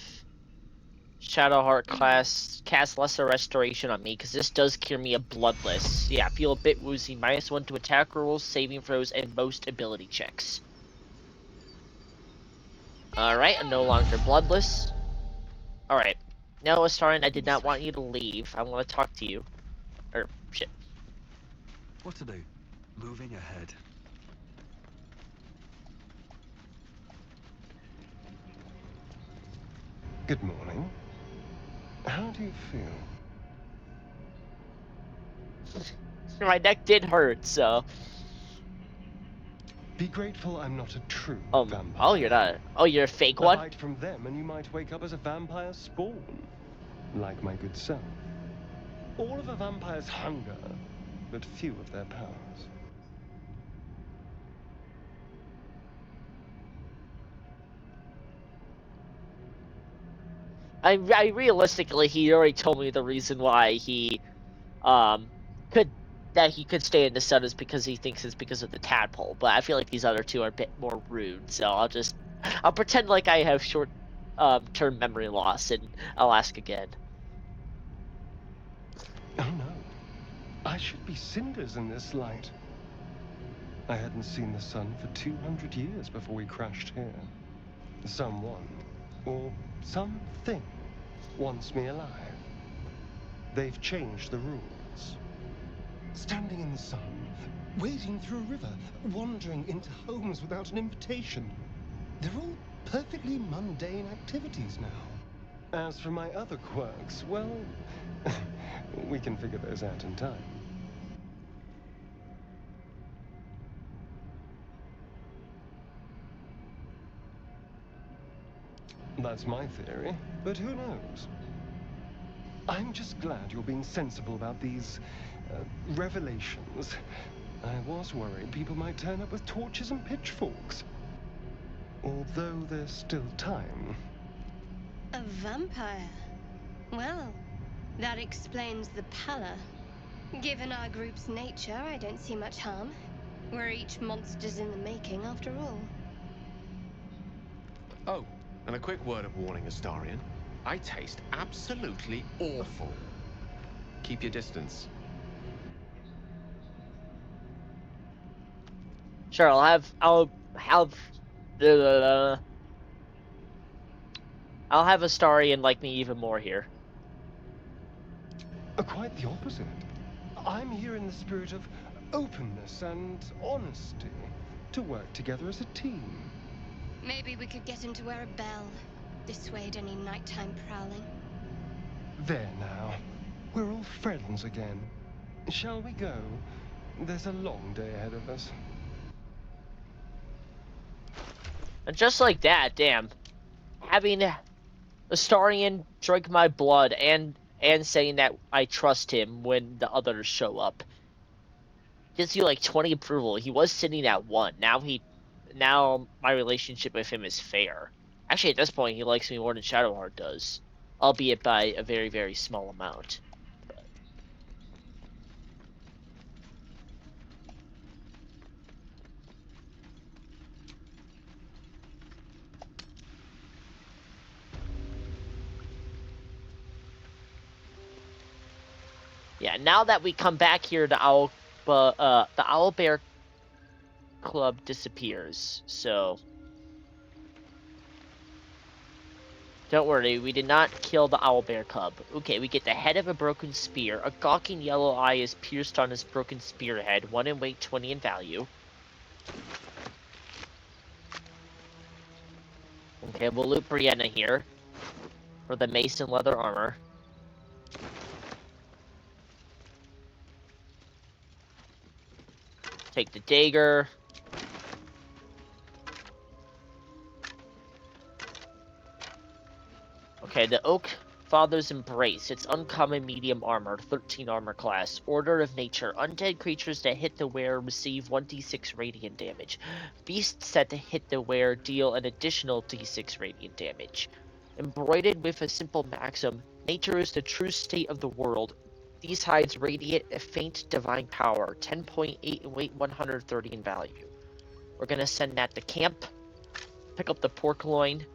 Shadowheart class cast Lesser Restoration on me, because this does cure me of Bloodless. Yeah, feel a bit woozy. -1 to attack rolls, saving throws, and most ability checks. Alright, I'm no longer Bloodless. Alright, now Astarion, I did not want you to leave. I want to talk to you. Or, shit. What to do? Moving ahead. Good morning. How do you feel? My neck did hurt, so... Be grateful I'm not a true vampire. Oh, you're not... Oh, you're a fake one? A bite from them and you might wake up as a vampire spawn. Like my good self. All of a vampire's hunger, but few of their powers. I realistically, he already told me the reason why he, could stay in the sun is because he thinks it's because of the tadpole. But I feel like these other two are a bit more rude, so I'll pretend like I have short, term memory loss, and I'll ask again. Oh no, I should be cinders in this light. I hadn't seen the sun for 200 years before we crashed here. Someone, or something, wants me alive. They've changed the rules. Standing in the sun, wading through a river, wandering into homes without an invitation. They're all perfectly mundane activities now. As for my other quirks, well, we can figure those out in time. That's my theory, but who knows? I'm just glad you're being sensible about these revelations. I was worried people might turn up with torches and pitchforks. Although there's still time. A vampire? Well, that explains the pallor. Given our group's nature, I don't see much harm. We're each monsters in the making, after all. Oh, and a quick word of warning, Astarion. I taste absolutely awful. Keep your distance. Sure, I'll have Astarion like me even more here. Quite the opposite. I'm here in the spirit of openness and honesty, to work together as a team. Maybe we could get him to wear a bell. Dissuade any nighttime prowling. There now. We're all friends again. Shall we go? There's a long day ahead of us. And just like that, damn. Having Astarion drink my blood and saying that I trust him when the others show up. Gives you like 20 approval. He was sitting at 1. Now my relationship with him is fair. Actually, at this point, he likes me more than Shadowheart does. Albeit by a very, very small amount. Yeah, now that we come back here, the Owlbear Club disappears, so... Don't worry, we did not kill the Owlbear Cub. Okay, we get the head of a broken spear. A gawking yellow eye is pierced on his broken spearhead. 1 in weight, 20 in value. Okay, we'll loot Brianna here. For the mace and leather armor. Take the dagger. Okay, the Oak Father's Embrace. It's uncommon medium armor, 13 armor class. Order of Nature. Undead creatures that hit the wearer receive 1d6 radiant damage. Beasts set to hit the wearer deal an additional d6 radiant damage. Embroidered with a simple maxim, nature is the true state of the world. These hides radiate a faint divine power, 10.8 in weight, 130 in value. We're gonna send that to camp. Pick up the pork loin.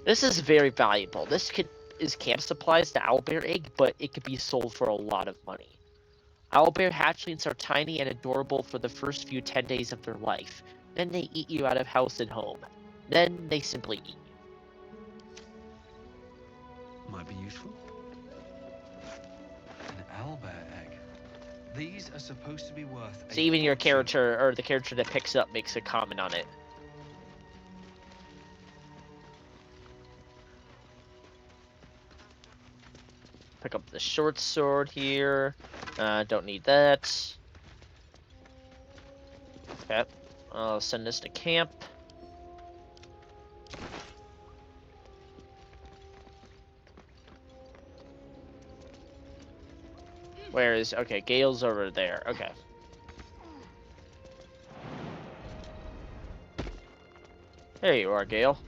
This is very valuable. This is camp supplies, the owlbear egg, but it could be sold for a lot of money. Owlbear hatchlings are tiny and adorable for the first few 10 days of their life. Then they eat you out of house and home. Then they simply eat you. Might be useful. An owlbear egg. These are supposed to be worth. So even your character, or the character that picks up, makes a comment on it. Pick up the short sword here. Don't need that. Okay. I'll send this to camp. Where is... Okay, Gale's over there. Okay. There you are, Gale.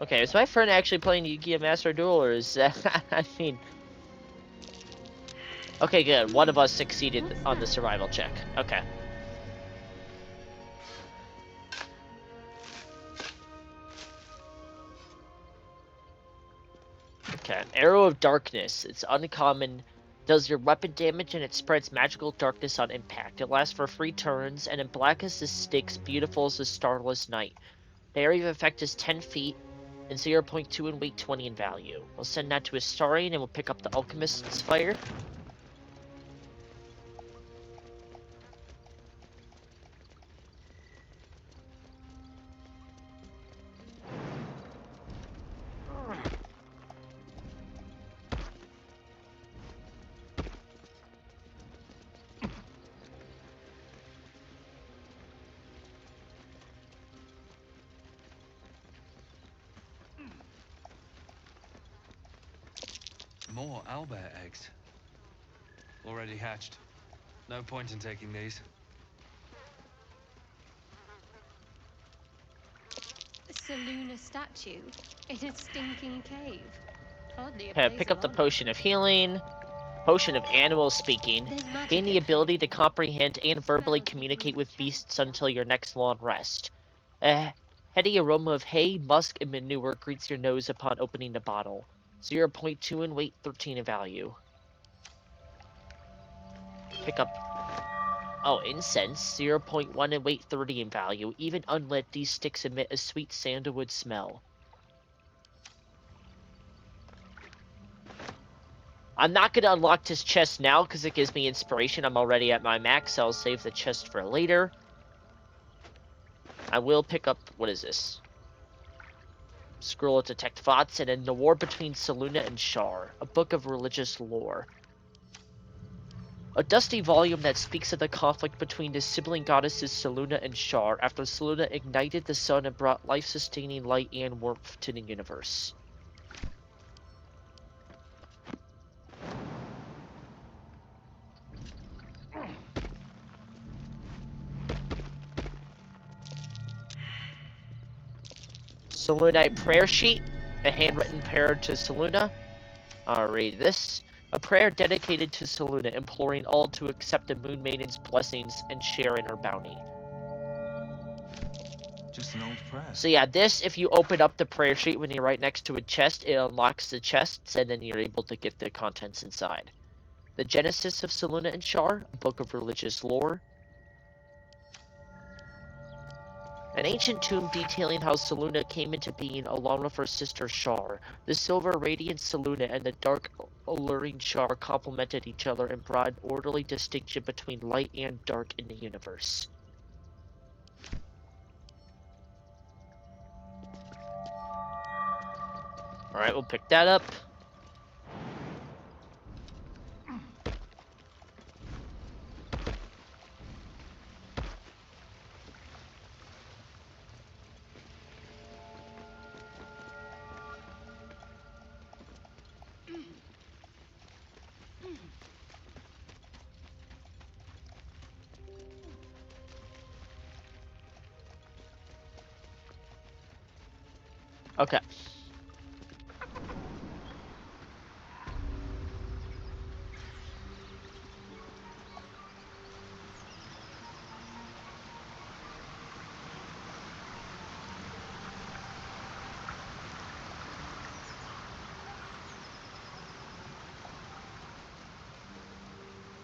Okay, is my friend actually playing Yu-Gi-Oh! Master Duel, or is that... I mean... Okay, good. One of us succeeded on the survival check. Okay. Okay, Arrow of Darkness. It's uncommon. Does your weapon damage and it spreads magical darkness on impact. It lasts for 3 turns, and in black as the Styx, beautiful as the starless night. The area of effect is 10 feet. And 0.2 in weight, 20 in value. We'll send that to Astarion and we'll pick up the Alchemist's Fire. more owlbear eggs. Already hatched. No point in taking these. Seluna statue in a stinking cave. Hardly a Okay, place pick of up the honor. potion of healing. Potion of animal speaking. Gain the ability to comprehend and verbally communicate with beasts until your next long rest. A heady aroma of hay, musk, and manure greets your nose upon opening the bottle. 0.2 in weight, 13 in value. Pick up... Oh, incense. 0.1 in weight, 30 in value. Even unlit, these sticks emit a sweet sandalwood smell. I'm not going to unlock this chest now because it gives me inspiration. I'm already at my max, so I'll save the chest for later. I will pick up... What is this? Scroll of Detect Thoughts, and in The War Between Seluna and Shar, a book of religious lore. A dusty volume that speaks of the conflict between the sibling goddesses Seluna and Shar after Seluna ignited the sun and brought life-sustaining light and warmth to the universe. Selunite prayer sheet, a handwritten prayer to Seluna. I'll read this. A prayer dedicated to Seluna, imploring all to accept the Moon Maiden's blessings and share in her bounty. Just an old prayer. So yeah, this, if you open up the prayer sheet when you're right next to a chest, it unlocks the chests, and then you're able to get the contents inside. The Genesis of Seluna and Shar, a book of religious lore. An ancient tomb detailing how Seluna came into being along with her sister Shar. The silver radiant Seluna and the dark alluring Shar complemented each other and brought an orderly distinction between light and dark in the universe. Alright, we'll pick that up. Okay.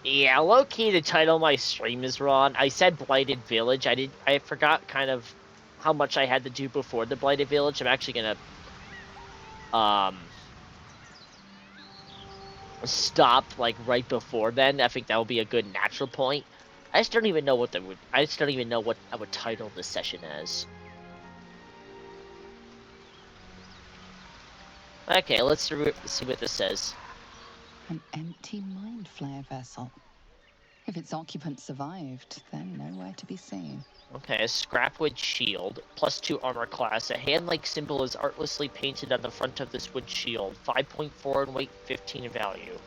Yeah, low-key the title of my stream is wrong. I said Blighted Village. I forgot kind of how much I had to do before the Blighted Village. I'm actually gonna stop like right before then. I think that will be a good natural point. I just don't even know what I would title this session as. Okay, let's see what this says. An empty mind flare vessel. If its occupant survived, then nowhere to be seen. Okay, a scrapwood shield, +2 armor class. A hand-like symbol is artlessly painted on the front of this wood shield. 5.4 in weight, 15 in value.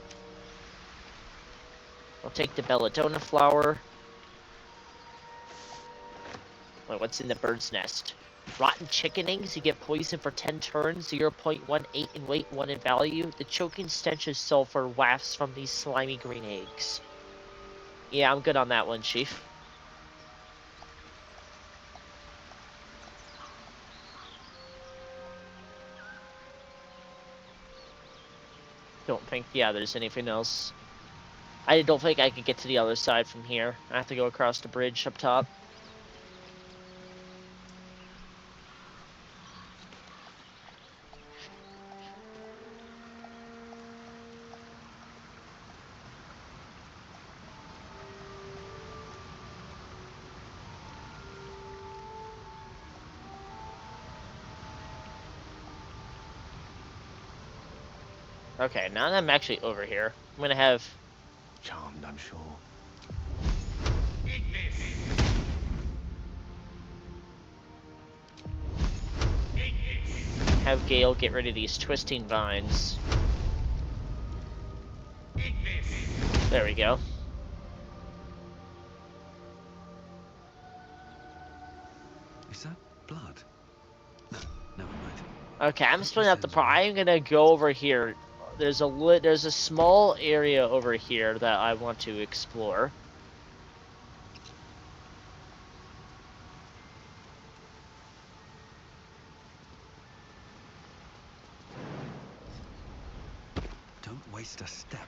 I'll take the belladonna flower. Wait, what's in the bird's nest? Rotten chicken eggs, you get poison for 10 turns, 0.18 in weight, 1 in value. The choking stench of sulfur wafts from these slimy green eggs. Yeah, I'm good on that one, Chief. Don't think, yeah, there's anything else. I don't think I could get to the other side from here. I have to go across the bridge up top. Okay, now that I'm actually over here, I'm gonna have... Charmed, I'm sure. Have Gale get rid of these twisting vines. There we go. Is that blood? No, never mind. Okay, I'm splitting up the part. I'm gonna go over here. There's a small area over here that I want to explore. Don't waste a step.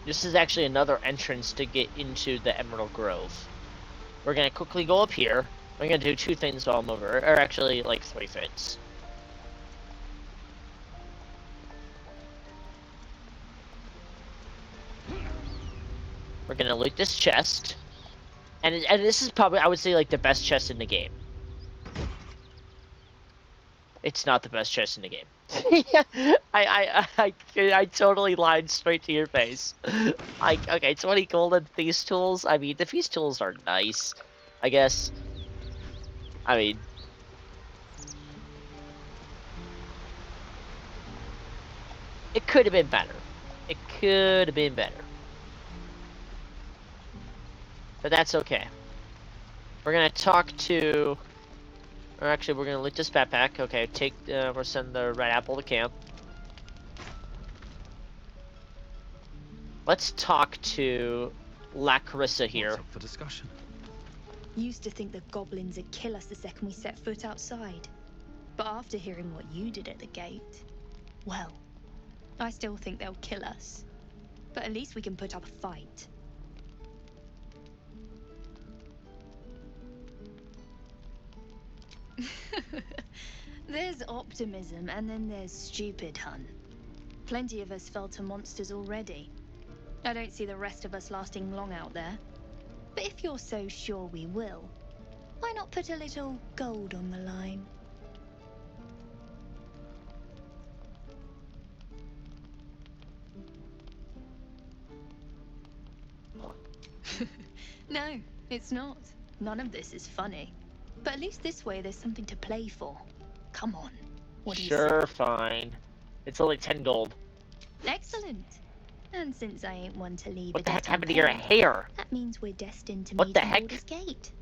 This is actually another entrance to get into the Emerald Grove. We're gonna quickly go up here. I'm gonna do 2 things while I'm over, or actually like 3 things. We're gonna loot this chest, and this is probably, I would say, like the best chest in the game. It's not the best chest in the game. I totally lied straight to your face. Okay, 20 golden feast tools. I mean, the feast tools are nice, I guess. I mean, it could have been better. It could have been better. But that's okay. We're gonna talk to... Or actually, we're gonna loot this backpack. Okay, we'll send the red apple to camp. Let's talk to La Carissa here. What's up for discussion? Used to think the goblins would kill us the second we set foot outside. But after hearing what you did at the gate, well, I still think they'll kill us. But at least we can put up a fight. There's optimism, and then there's stupid, hun. Plenty of us fell to monsters already. I don't see the rest of us lasting long out there. But if you're so sure we will, why not put a little gold on the line? No, it's not. None of this is funny. But at least this way there's something to play for. Come on. What do you say? Sure, fine. It's only 10 gold. Excellent. And since I ain't one to leave What the heck happened to your hair? that means we're destined to What meet the in heck? Baldur's Gate.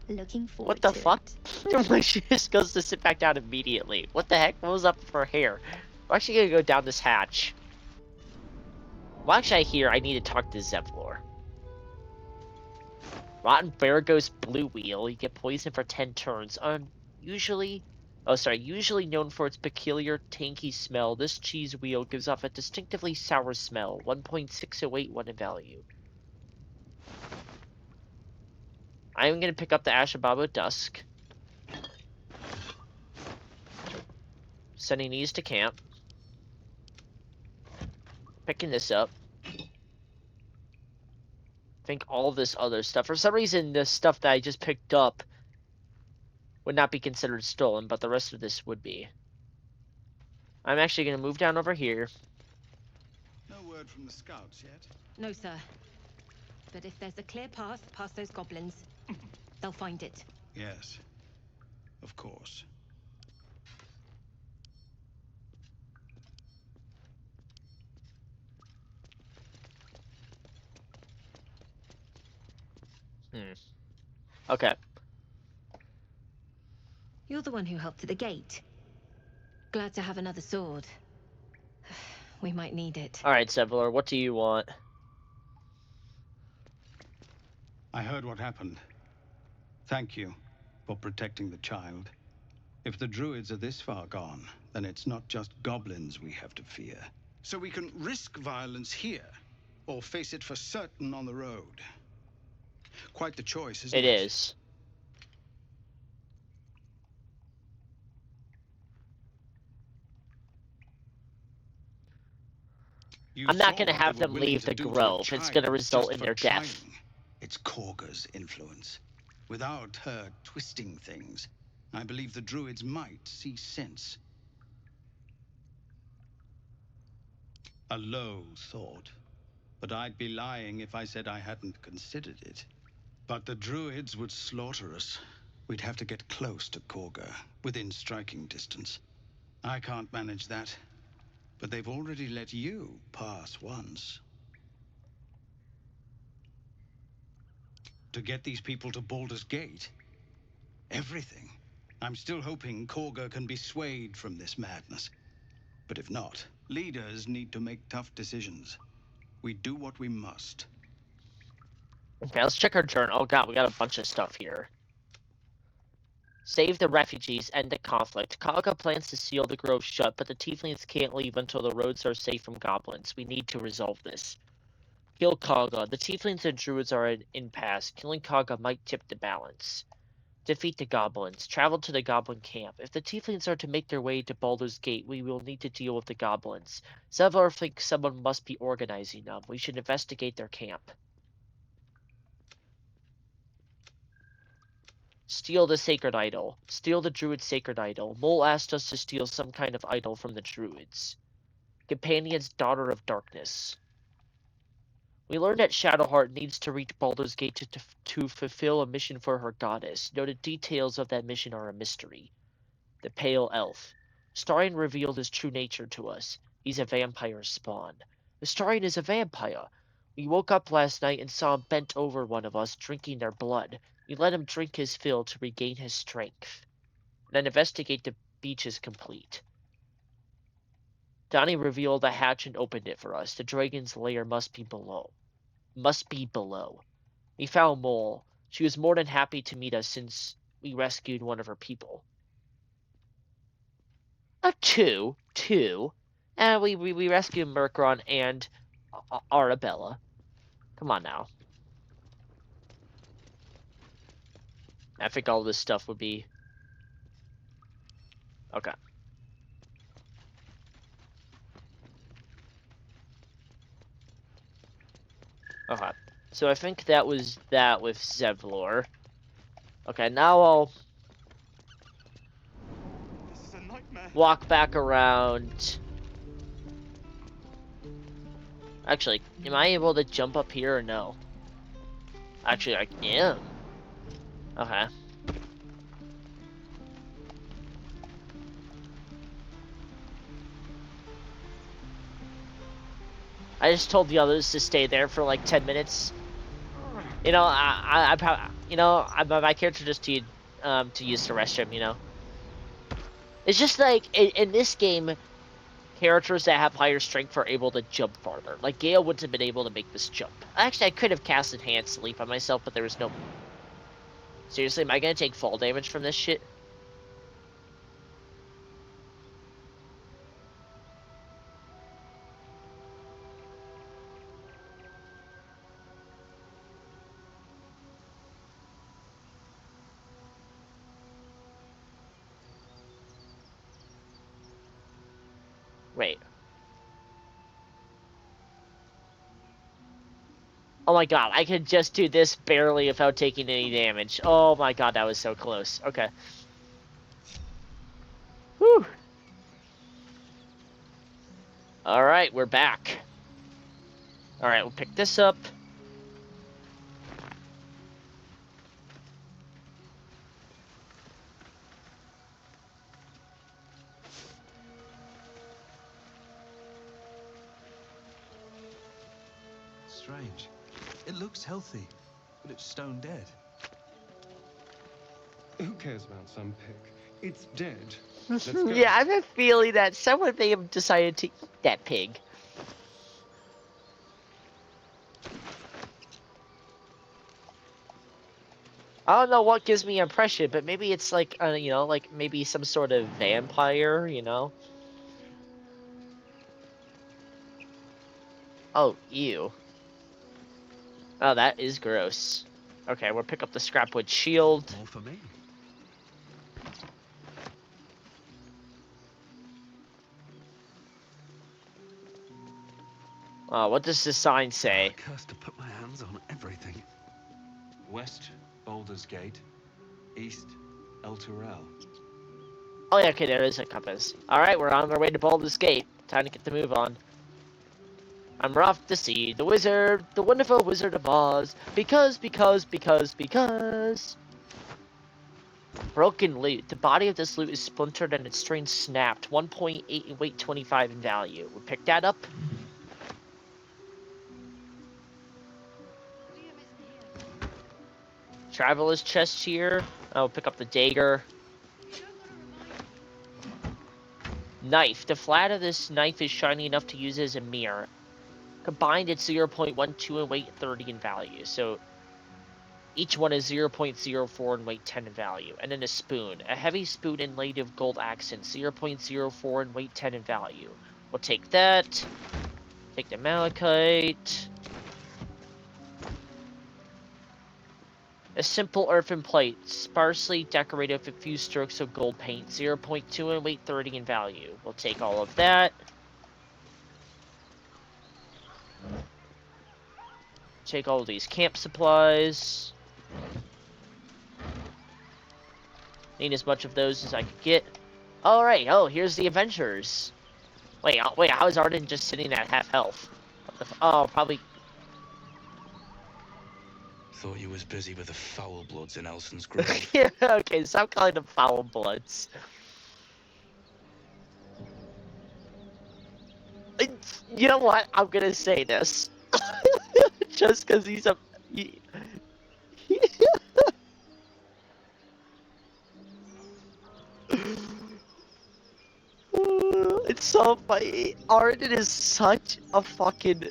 Looking forward What the to fuck? it. She just goes to sit back down immediately. What the heck? What was up with her hair? We're actually gonna go down this hatch. Well, actually, I need to talk to Zevlor. Rotten Varagos Blue Wheel. You get poisoned for 10 turns. Usually known for its peculiar tanky smell, this cheese wheel gives off a distinctively sour smell. 1.6081 in value. I'm gonna pick up the Ashababa Dusk. Sending these to camp. Picking this up. I think all this other stuff. For some reason, the stuff that I just picked up would not be considered stolen, but the rest of this would be. I'm actually going to move down over here. No word from the scouts yet? No, sir. But if there's a clear path past those goblins, they'll find it. Yes, of course. Okay. You're the one who helped at the gate. Glad to have another sword. We might need it. Alright, Zevlor, what do you want? I heard what happened. Thank you for protecting the child. If the druids are this far gone, then it's not just goblins we have to fear. So we can risk violence here, or face it for certain on the road. Quite the choice, isn't it? It is. I'm not going to have them leave the grove. It's going to result in their death. It's Korga's influence. Without her twisting things, I believe the druids might see sense. A low thought, but I'd be lying if I said I hadn't considered it. But the druids would slaughter us. We'd have to get close to Korga, within striking distance. I can't manage that, but they've already let you pass once. To get these people to Baldur's Gate? Everything. I'm still hoping Korga can be swayed from this madness. But if not, leaders need to make tough decisions. We do what we must. Okay, let's check our journal. Oh god, we got a bunch of stuff here. Save the refugees, end the conflict. Kaga plans to seal the grove shut, but the tieflings can't leave until the roads are safe from goblins. We need to resolve this. Kill Kaga. The tieflings and druids are at an impasse. Killing Kaga might tip the balance. Defeat the goblins. Travel to the goblin camp. If the tieflings are to make their way to Baldur's Gate, we will need to deal with the goblins. Zevlor thinks someone must be organizing them. We should investigate their camp. Steal the sacred idol. Steal the druid's sacred idol. Mole asked us to steal some kind of idol from the druids. Companion's daughter of darkness. We learned that Shadowheart needs to reach Baldur's Gate to fulfill a mission for her goddess. Noted details of that mission are a mystery. The Pale Elf. Starion revealed his true nature to us. He's a vampire spawn. Starion is a vampire. We woke up last night and saw him bent over one of us, drinking their blood. We let him drink his fill to regain his strength. Then investigate the beach is complete. Donnie revealed a hatch and opened it for us. The dragon's lair must be below. We found Mole. She was more than happy to meet us since we rescued one of her people. Two. And we rescued Murkron and Arabella. Come on now. I think all this stuff would be... Okay. Okay. So I think that was that with Zevlor. Okay, now I'll walk back around. Actually, am I able to jump up here or no? Actually, I am. Okay. I just told the others to stay there for like 10 minutes. You know, I probably, you know, my character just to use the restroom, you know. It's just like, in this game, characters that have higher strength are able to jump farther. Like, Gale wouldn't have been able to make this jump. Actually, I could have cast Enhanced Sleep on myself, but there was no... Seriously, am I gonna take fall damage from this shit? Wait. Oh my god, I could just do this barely without taking any damage. Oh my god, that was so close. Okay. Whew. Alright, we're back. Alright, we'll pick this up. Strange. It looks healthy, but it's stone dead. Who cares about some pig? It's dead. Let's go. Yeah, I have a feeling that someone may have decided to eat that pig. I don't know what gives me impression, but maybe it's like, you know, like maybe some sort of vampire, you know? Oh, ew. Oh, that is gross. Okay, we'll pick up the scrapwood shield. More for me. What does the sign say? Cursed to put my hands on everything. West, Baldur's Gate. East, El Turel. Oh yeah, okay, there is a compass. Alright, we're on our way to Baldur's Gate. Time to get the move on. I'm off to see the wizard, the wonderful Wizard of Oz. Because. Broken loot. The body of this loot is splintered and its string snapped. 1.8 in weight, 25 in value. We'll pick that up. Traveler's chest here. I'll pick up the dagger. Knife. The flat of this knife is shiny enough to use as a mirror. Combined, it's 0.12 in weight, 30 in value. So each one is 0.04 in weight, 10 in value. And then a spoon. A heavy spoon inlaid with gold accents. 0.04 in weight, 10 in value. We'll take that. Take the malachite. A simple earthen plate, sparsely decorated with a few strokes of gold paint, 0.2 in weight, 30 in value. We'll take all of that. Take all of these camp supplies. Need as much of those as I could get. Alright, oh, here's the adventurers. Wait, how is Arden just sitting at half health? Oh, probably... Thought you was busy with the foul bloods in Elson's Grove. Yeah, okay, stop calling them foul bloods. You know what? I'm gonna say this. Just because he's a... It's so funny. Arden is such a fucking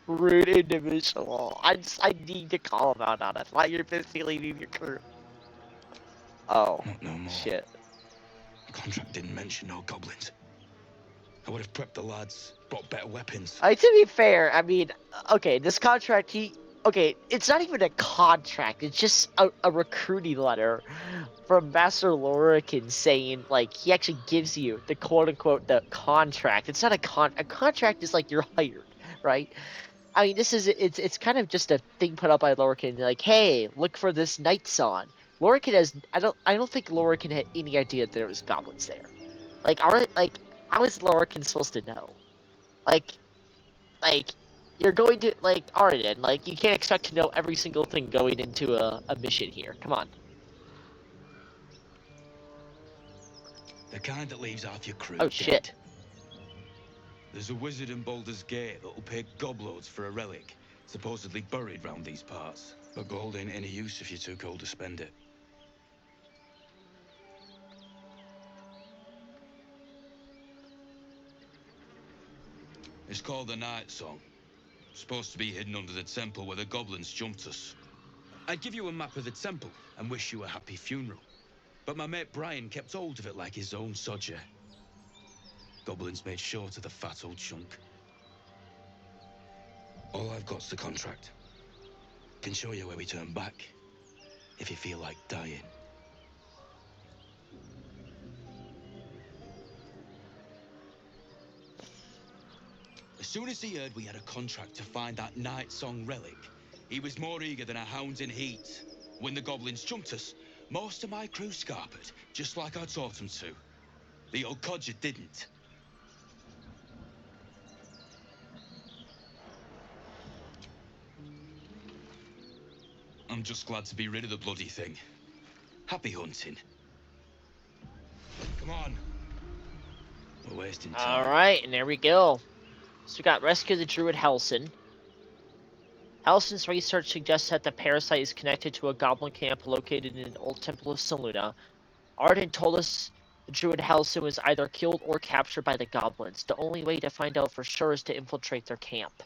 rude individual. I need to call him out on it. Why you're feeling in your crew? Oh, no more. Shit. The contract didn't mention no goblins. I would have prepped the lads, brought better weapons. To be fair, I mean, okay, this contract, okay, it's not even a contract. It's just a recruiting letter from Master Lorican saying, like, he actually gives you the quote-unquote the contract. It's not a contract is like you're hired, right? I mean, it's kind of just a thing put up by Lorican, like, hey, look for this Night Song. Lorican has, I don't think Lorican had any idea that there was goblins there. Like, how is Lorican supposed to know? Like, you're going to, like, Arden, like, you can't expect to know every single thing going into a mission here. Come on. The kind that leaves half your crew Oh, dead. shit. There's a wizard in Baldur's Gate that'll pay gobloads for a relic, supposedly buried round these parts. But gold ain't any use if you're too cold to spend it. It's called the Night Song. Supposed to be hidden under the temple where the goblins jumped us. I'd give you a map of the temple and wish you a happy funeral. But my mate Brian kept hold of it like his own sodger. Goblins made short of the fat old chunk. All I've got's the contract. Can show you where we turn back, if you feel like dying. As soon as he heard we had a contract to find that Night Song relic, he was more eager than a hound in heat. When the goblins jumped us, most of my crew scarpered, just like I taught them to. The old codger didn't. I'm just glad to be rid of the bloody thing. Happy hunting. Come on. We're wasting time. Alright, and there we go. So we got Rescue the Druid Halsin. Halsin's research suggests that the parasite is connected to a goblin camp located in an old temple of Selûne. Arden told us the Druid Halsin was either killed or captured by the goblins. The only way to find out for sure is to infiltrate their camp.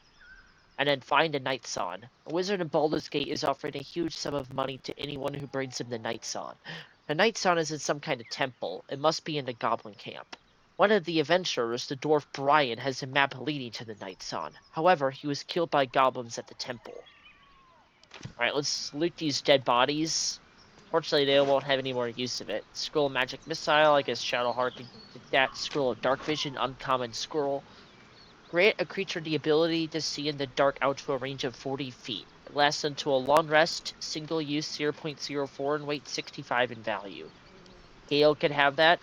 And then find a Night Song. A wizard in Baldur's Gate is offering a huge sum of money to anyone who brings him the Night Song. The Night Song is in some kind of temple. It must be in the goblin camp. One of the adventurers, the dwarf Brian, has a map leading to the Night Song. However, he was killed by goblins at the temple. Alright, let's loot these dead bodies. Fortunately, they won't have any more use of it. Scroll of Magic Missile, I guess Shadowheart can get that. Scroll of Dark Vision, uncommon scroll. Grant a creature the ability to see in the dark out to a range of 40 feet. It lasts until a long rest, single use 0.04 in weight, 65 in value. Gale can have that.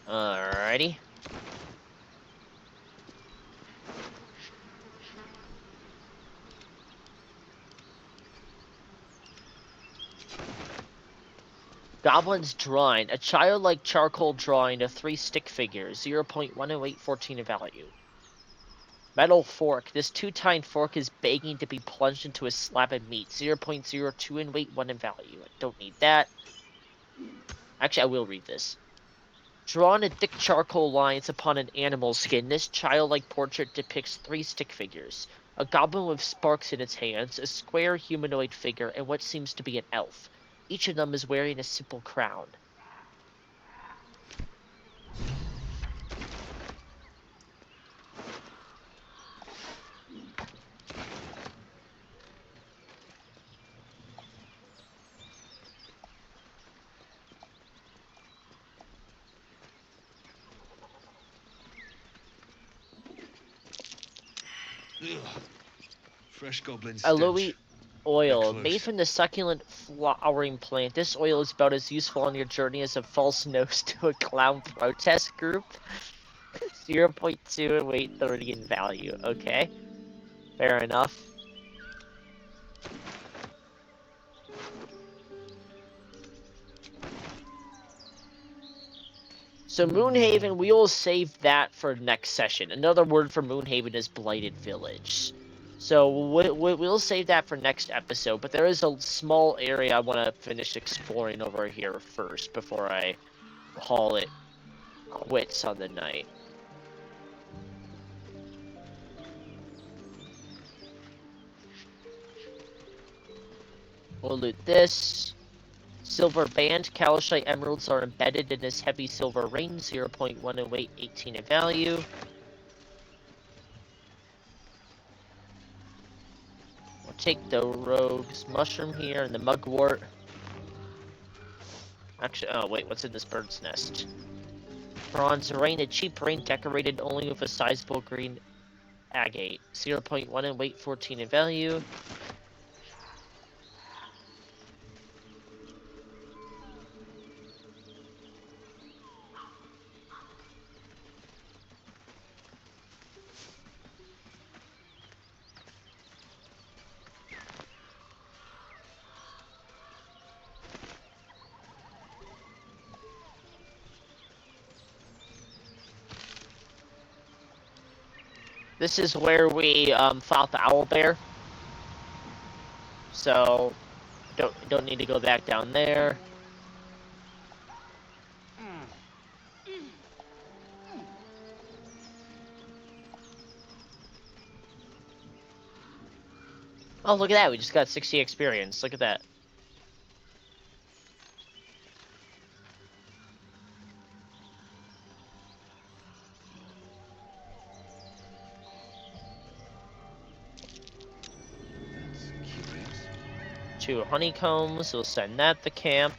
Alrighty. Goblin's Drawing. A childlike charcoal drawing of 3 stick figures. 0.10814 in value. Metal Fork. This 2-tined fork is begging to be plunged into a slab of meat. 0.02 in weight, 1 in value. I don't need that. Actually, I will read this. Drawn in thick charcoal lines upon an animal skin, this childlike portrait depicts 3 stick figures. A goblin with sparks in its hands, a square humanoid figure, and what seems to be an elf. Each of them is wearing a simple crown. Ugh. Fresh goblin Aloe stench. oil, They're made close. from the succulent flowering plant. This oil is about as useful on your journey as a false nose to a clown protest group. 0.2 in weight, 30 in value. Okay, fair enough. So Moonhaven, we will save that for next session. Another word for Moonhaven is Blighted Village. So we'll save that for next episode, but there is a small area I want to finish exploring over here first before I call it quits on the night. We'll loot this. Silver band. Kalashite emeralds are embedded in this heavy silver ring. 0.1 in weight, 18 in value. We'll take the rogue's mushroom here and the mugwort. Actually, oh wait, what's in this bird's nest? Bronze ring, a cheap ring decorated only with a sizable green agate. 0.1 in weight, 14 in value. This is where we fought the owlbear. So don't need to go back down there. Oh, look at that. We just got 60 experience. Look at that. Curious. 2 honeycombs. We'll send that to camp.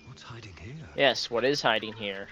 What's hiding here? Yes, what is hiding here?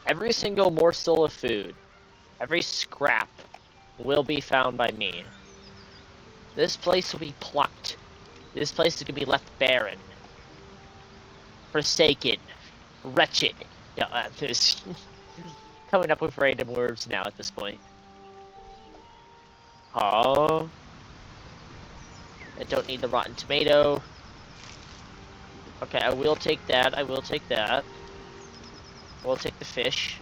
Every single morsel of food, every scrap, will be found by me. This place will be plucked. This place is going to be left barren. Forsaken. Wretched. No, there's coming up with random words now at this point. Oh. I don't need the rotten tomato. Okay, I will take that. I will take that. We'll take the fish.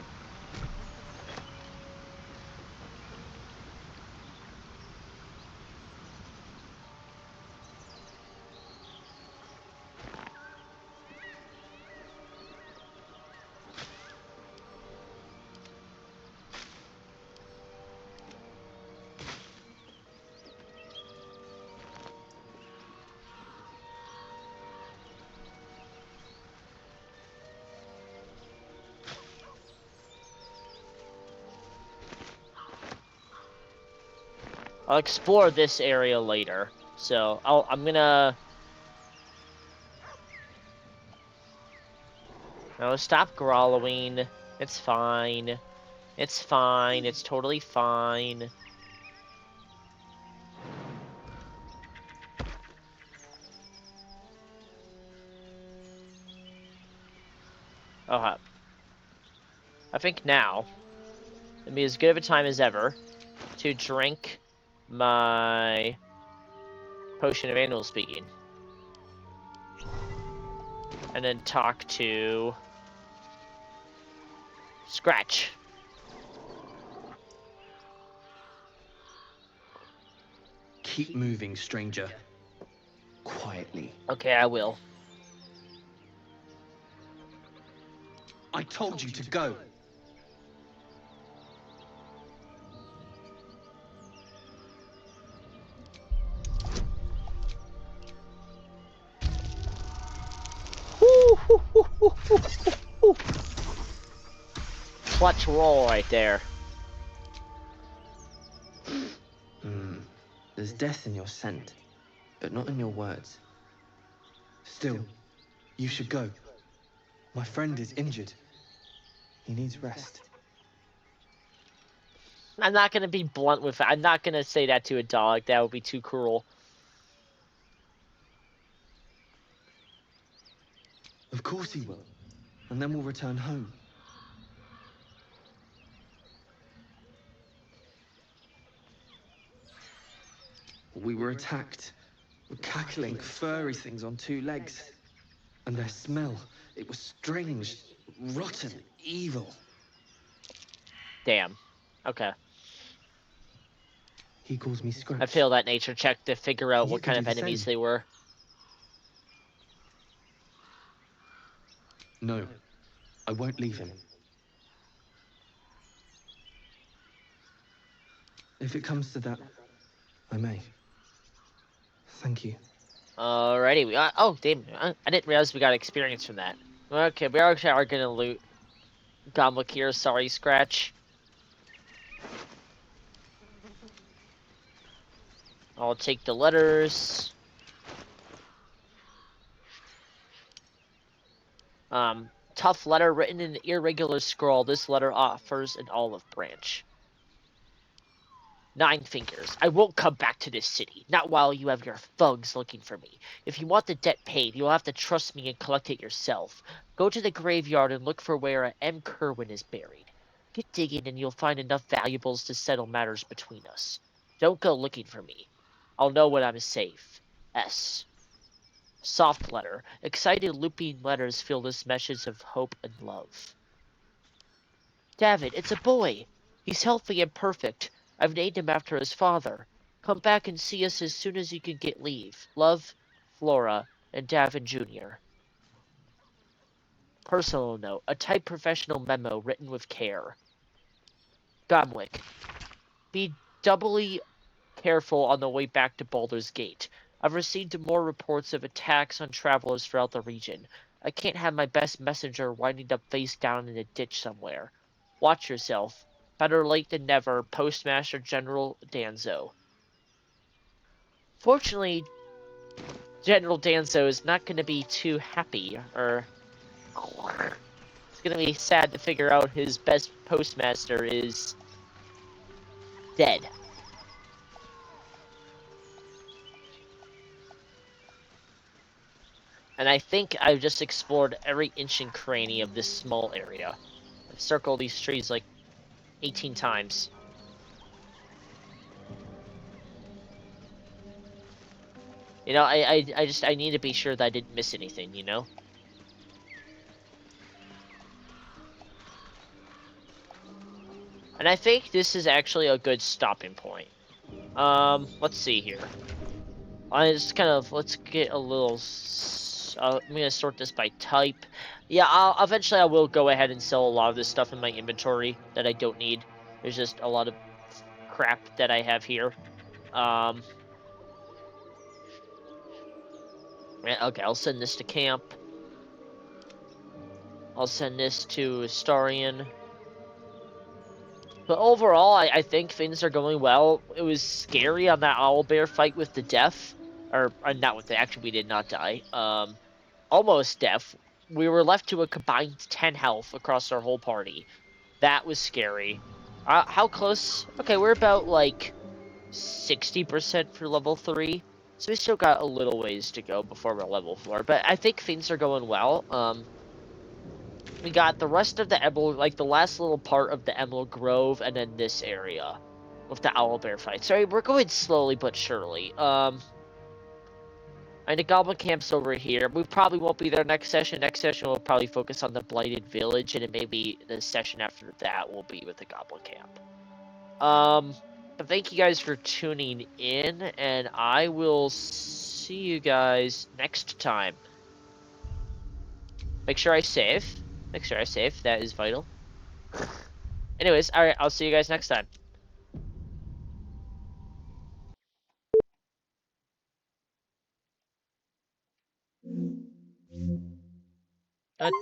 I'll explore this area later. So I'm gonna. No, stop growling. It's fine. It's fine. It's totally fine. Oh, I think now it'd be as good of a time as ever to drink my potion of animal speaking. And then talk to Scratch. Keep moving, stranger. Quietly. Okay, I will. I told you to go. Clutch roll right there. There's death in your scent, but not in your words. Still, you should go. My friend is injured. He needs rest. I'm not gonna be blunt with it. I'm not gonna say that to a dog. That would be too cruel. Of course he will. And then we'll return home. We were attacked. Cackling, furry things on two legs. And their smell, it was strange, rotten, evil. Damn. Okay. He calls me Scratch. I failed that nature check to figure out You what can kind do of the enemies same. they were. No, I won't leave him. If it comes to that, I may. Thank you. Alrighty, we got. Oh, damn! I didn't realize we got experience from that. Okay, we actually are gonna loot Goblik here. Sorry, Scratch. I'll take the letters. Tough letter written in an irregular scroll. This letter offers an olive branch. 9 fingers. I won't come back to this city. Not while you have your thugs looking for me. If you want the debt paid, you'll have to trust me and collect it yourself. Go to the graveyard and look for where M. Kerwin is buried. Get digging and you'll find enough valuables to settle matters between us. Don't go looking for me. I'll know when I'm safe. S. Soft letter. Excited looping letters fill this message of hope and love. David, it's a boy. He's healthy and perfect. I've named him after his father. Come back and see us as soon as you can get leave. Love, Flora, and Davin Jr. Personal note. A typed professional memo written with care. Goblik. Be doubly careful on the way back to Baldur's Gate. I've received more reports of attacks on travelers throughout the region. I can't have my best messenger winding up face down in a ditch somewhere. Watch yourself. Better late than never, Postmaster General Danzo. Fortunately, General Danzo is not going to be too happy, or it's going to be sad to figure out his best postmaster is dead. And I think I've just explored every inch and cranny of this small area. I've circled these trees like 18 times. You know, I need to be sure that I didn't miss anything, you know? And I think this is actually a good stopping point. Let's see here. Let's get a little... I'm gonna sort this by type. Yeah, eventually I will go ahead and sell a lot of this stuff in my inventory that I don't need. There's just a lot of crap that I have here. Yeah, okay, I'll send this to camp. I'll send this to Astarion. But overall, I think things are going well. It was scary on that owlbear fight with the death. Or not with the, actually we did not die. Almost death. We were left to a combined 10 health across our whole party. That was scary. How close? Okay, we're about like 60% for level 3. So we still got a little ways to go before we're level 4. But I think things are going well. We got the rest of the Emerald, like the last little part of the Emerald Grove, and then this area with the owlbear fight. Sorry, we're going slowly but surely. And the Goblin Camp's over here. We probably won't be there next session. Next session we'll probably focus on the Blighted Village, and then maybe the session after that will be with the Goblin Camp. But thank you guys for tuning in, and I will see you guys next time. Make sure I save. Make sure I save. That is vital. Anyways, alright, I'll see you guys next time. Cut.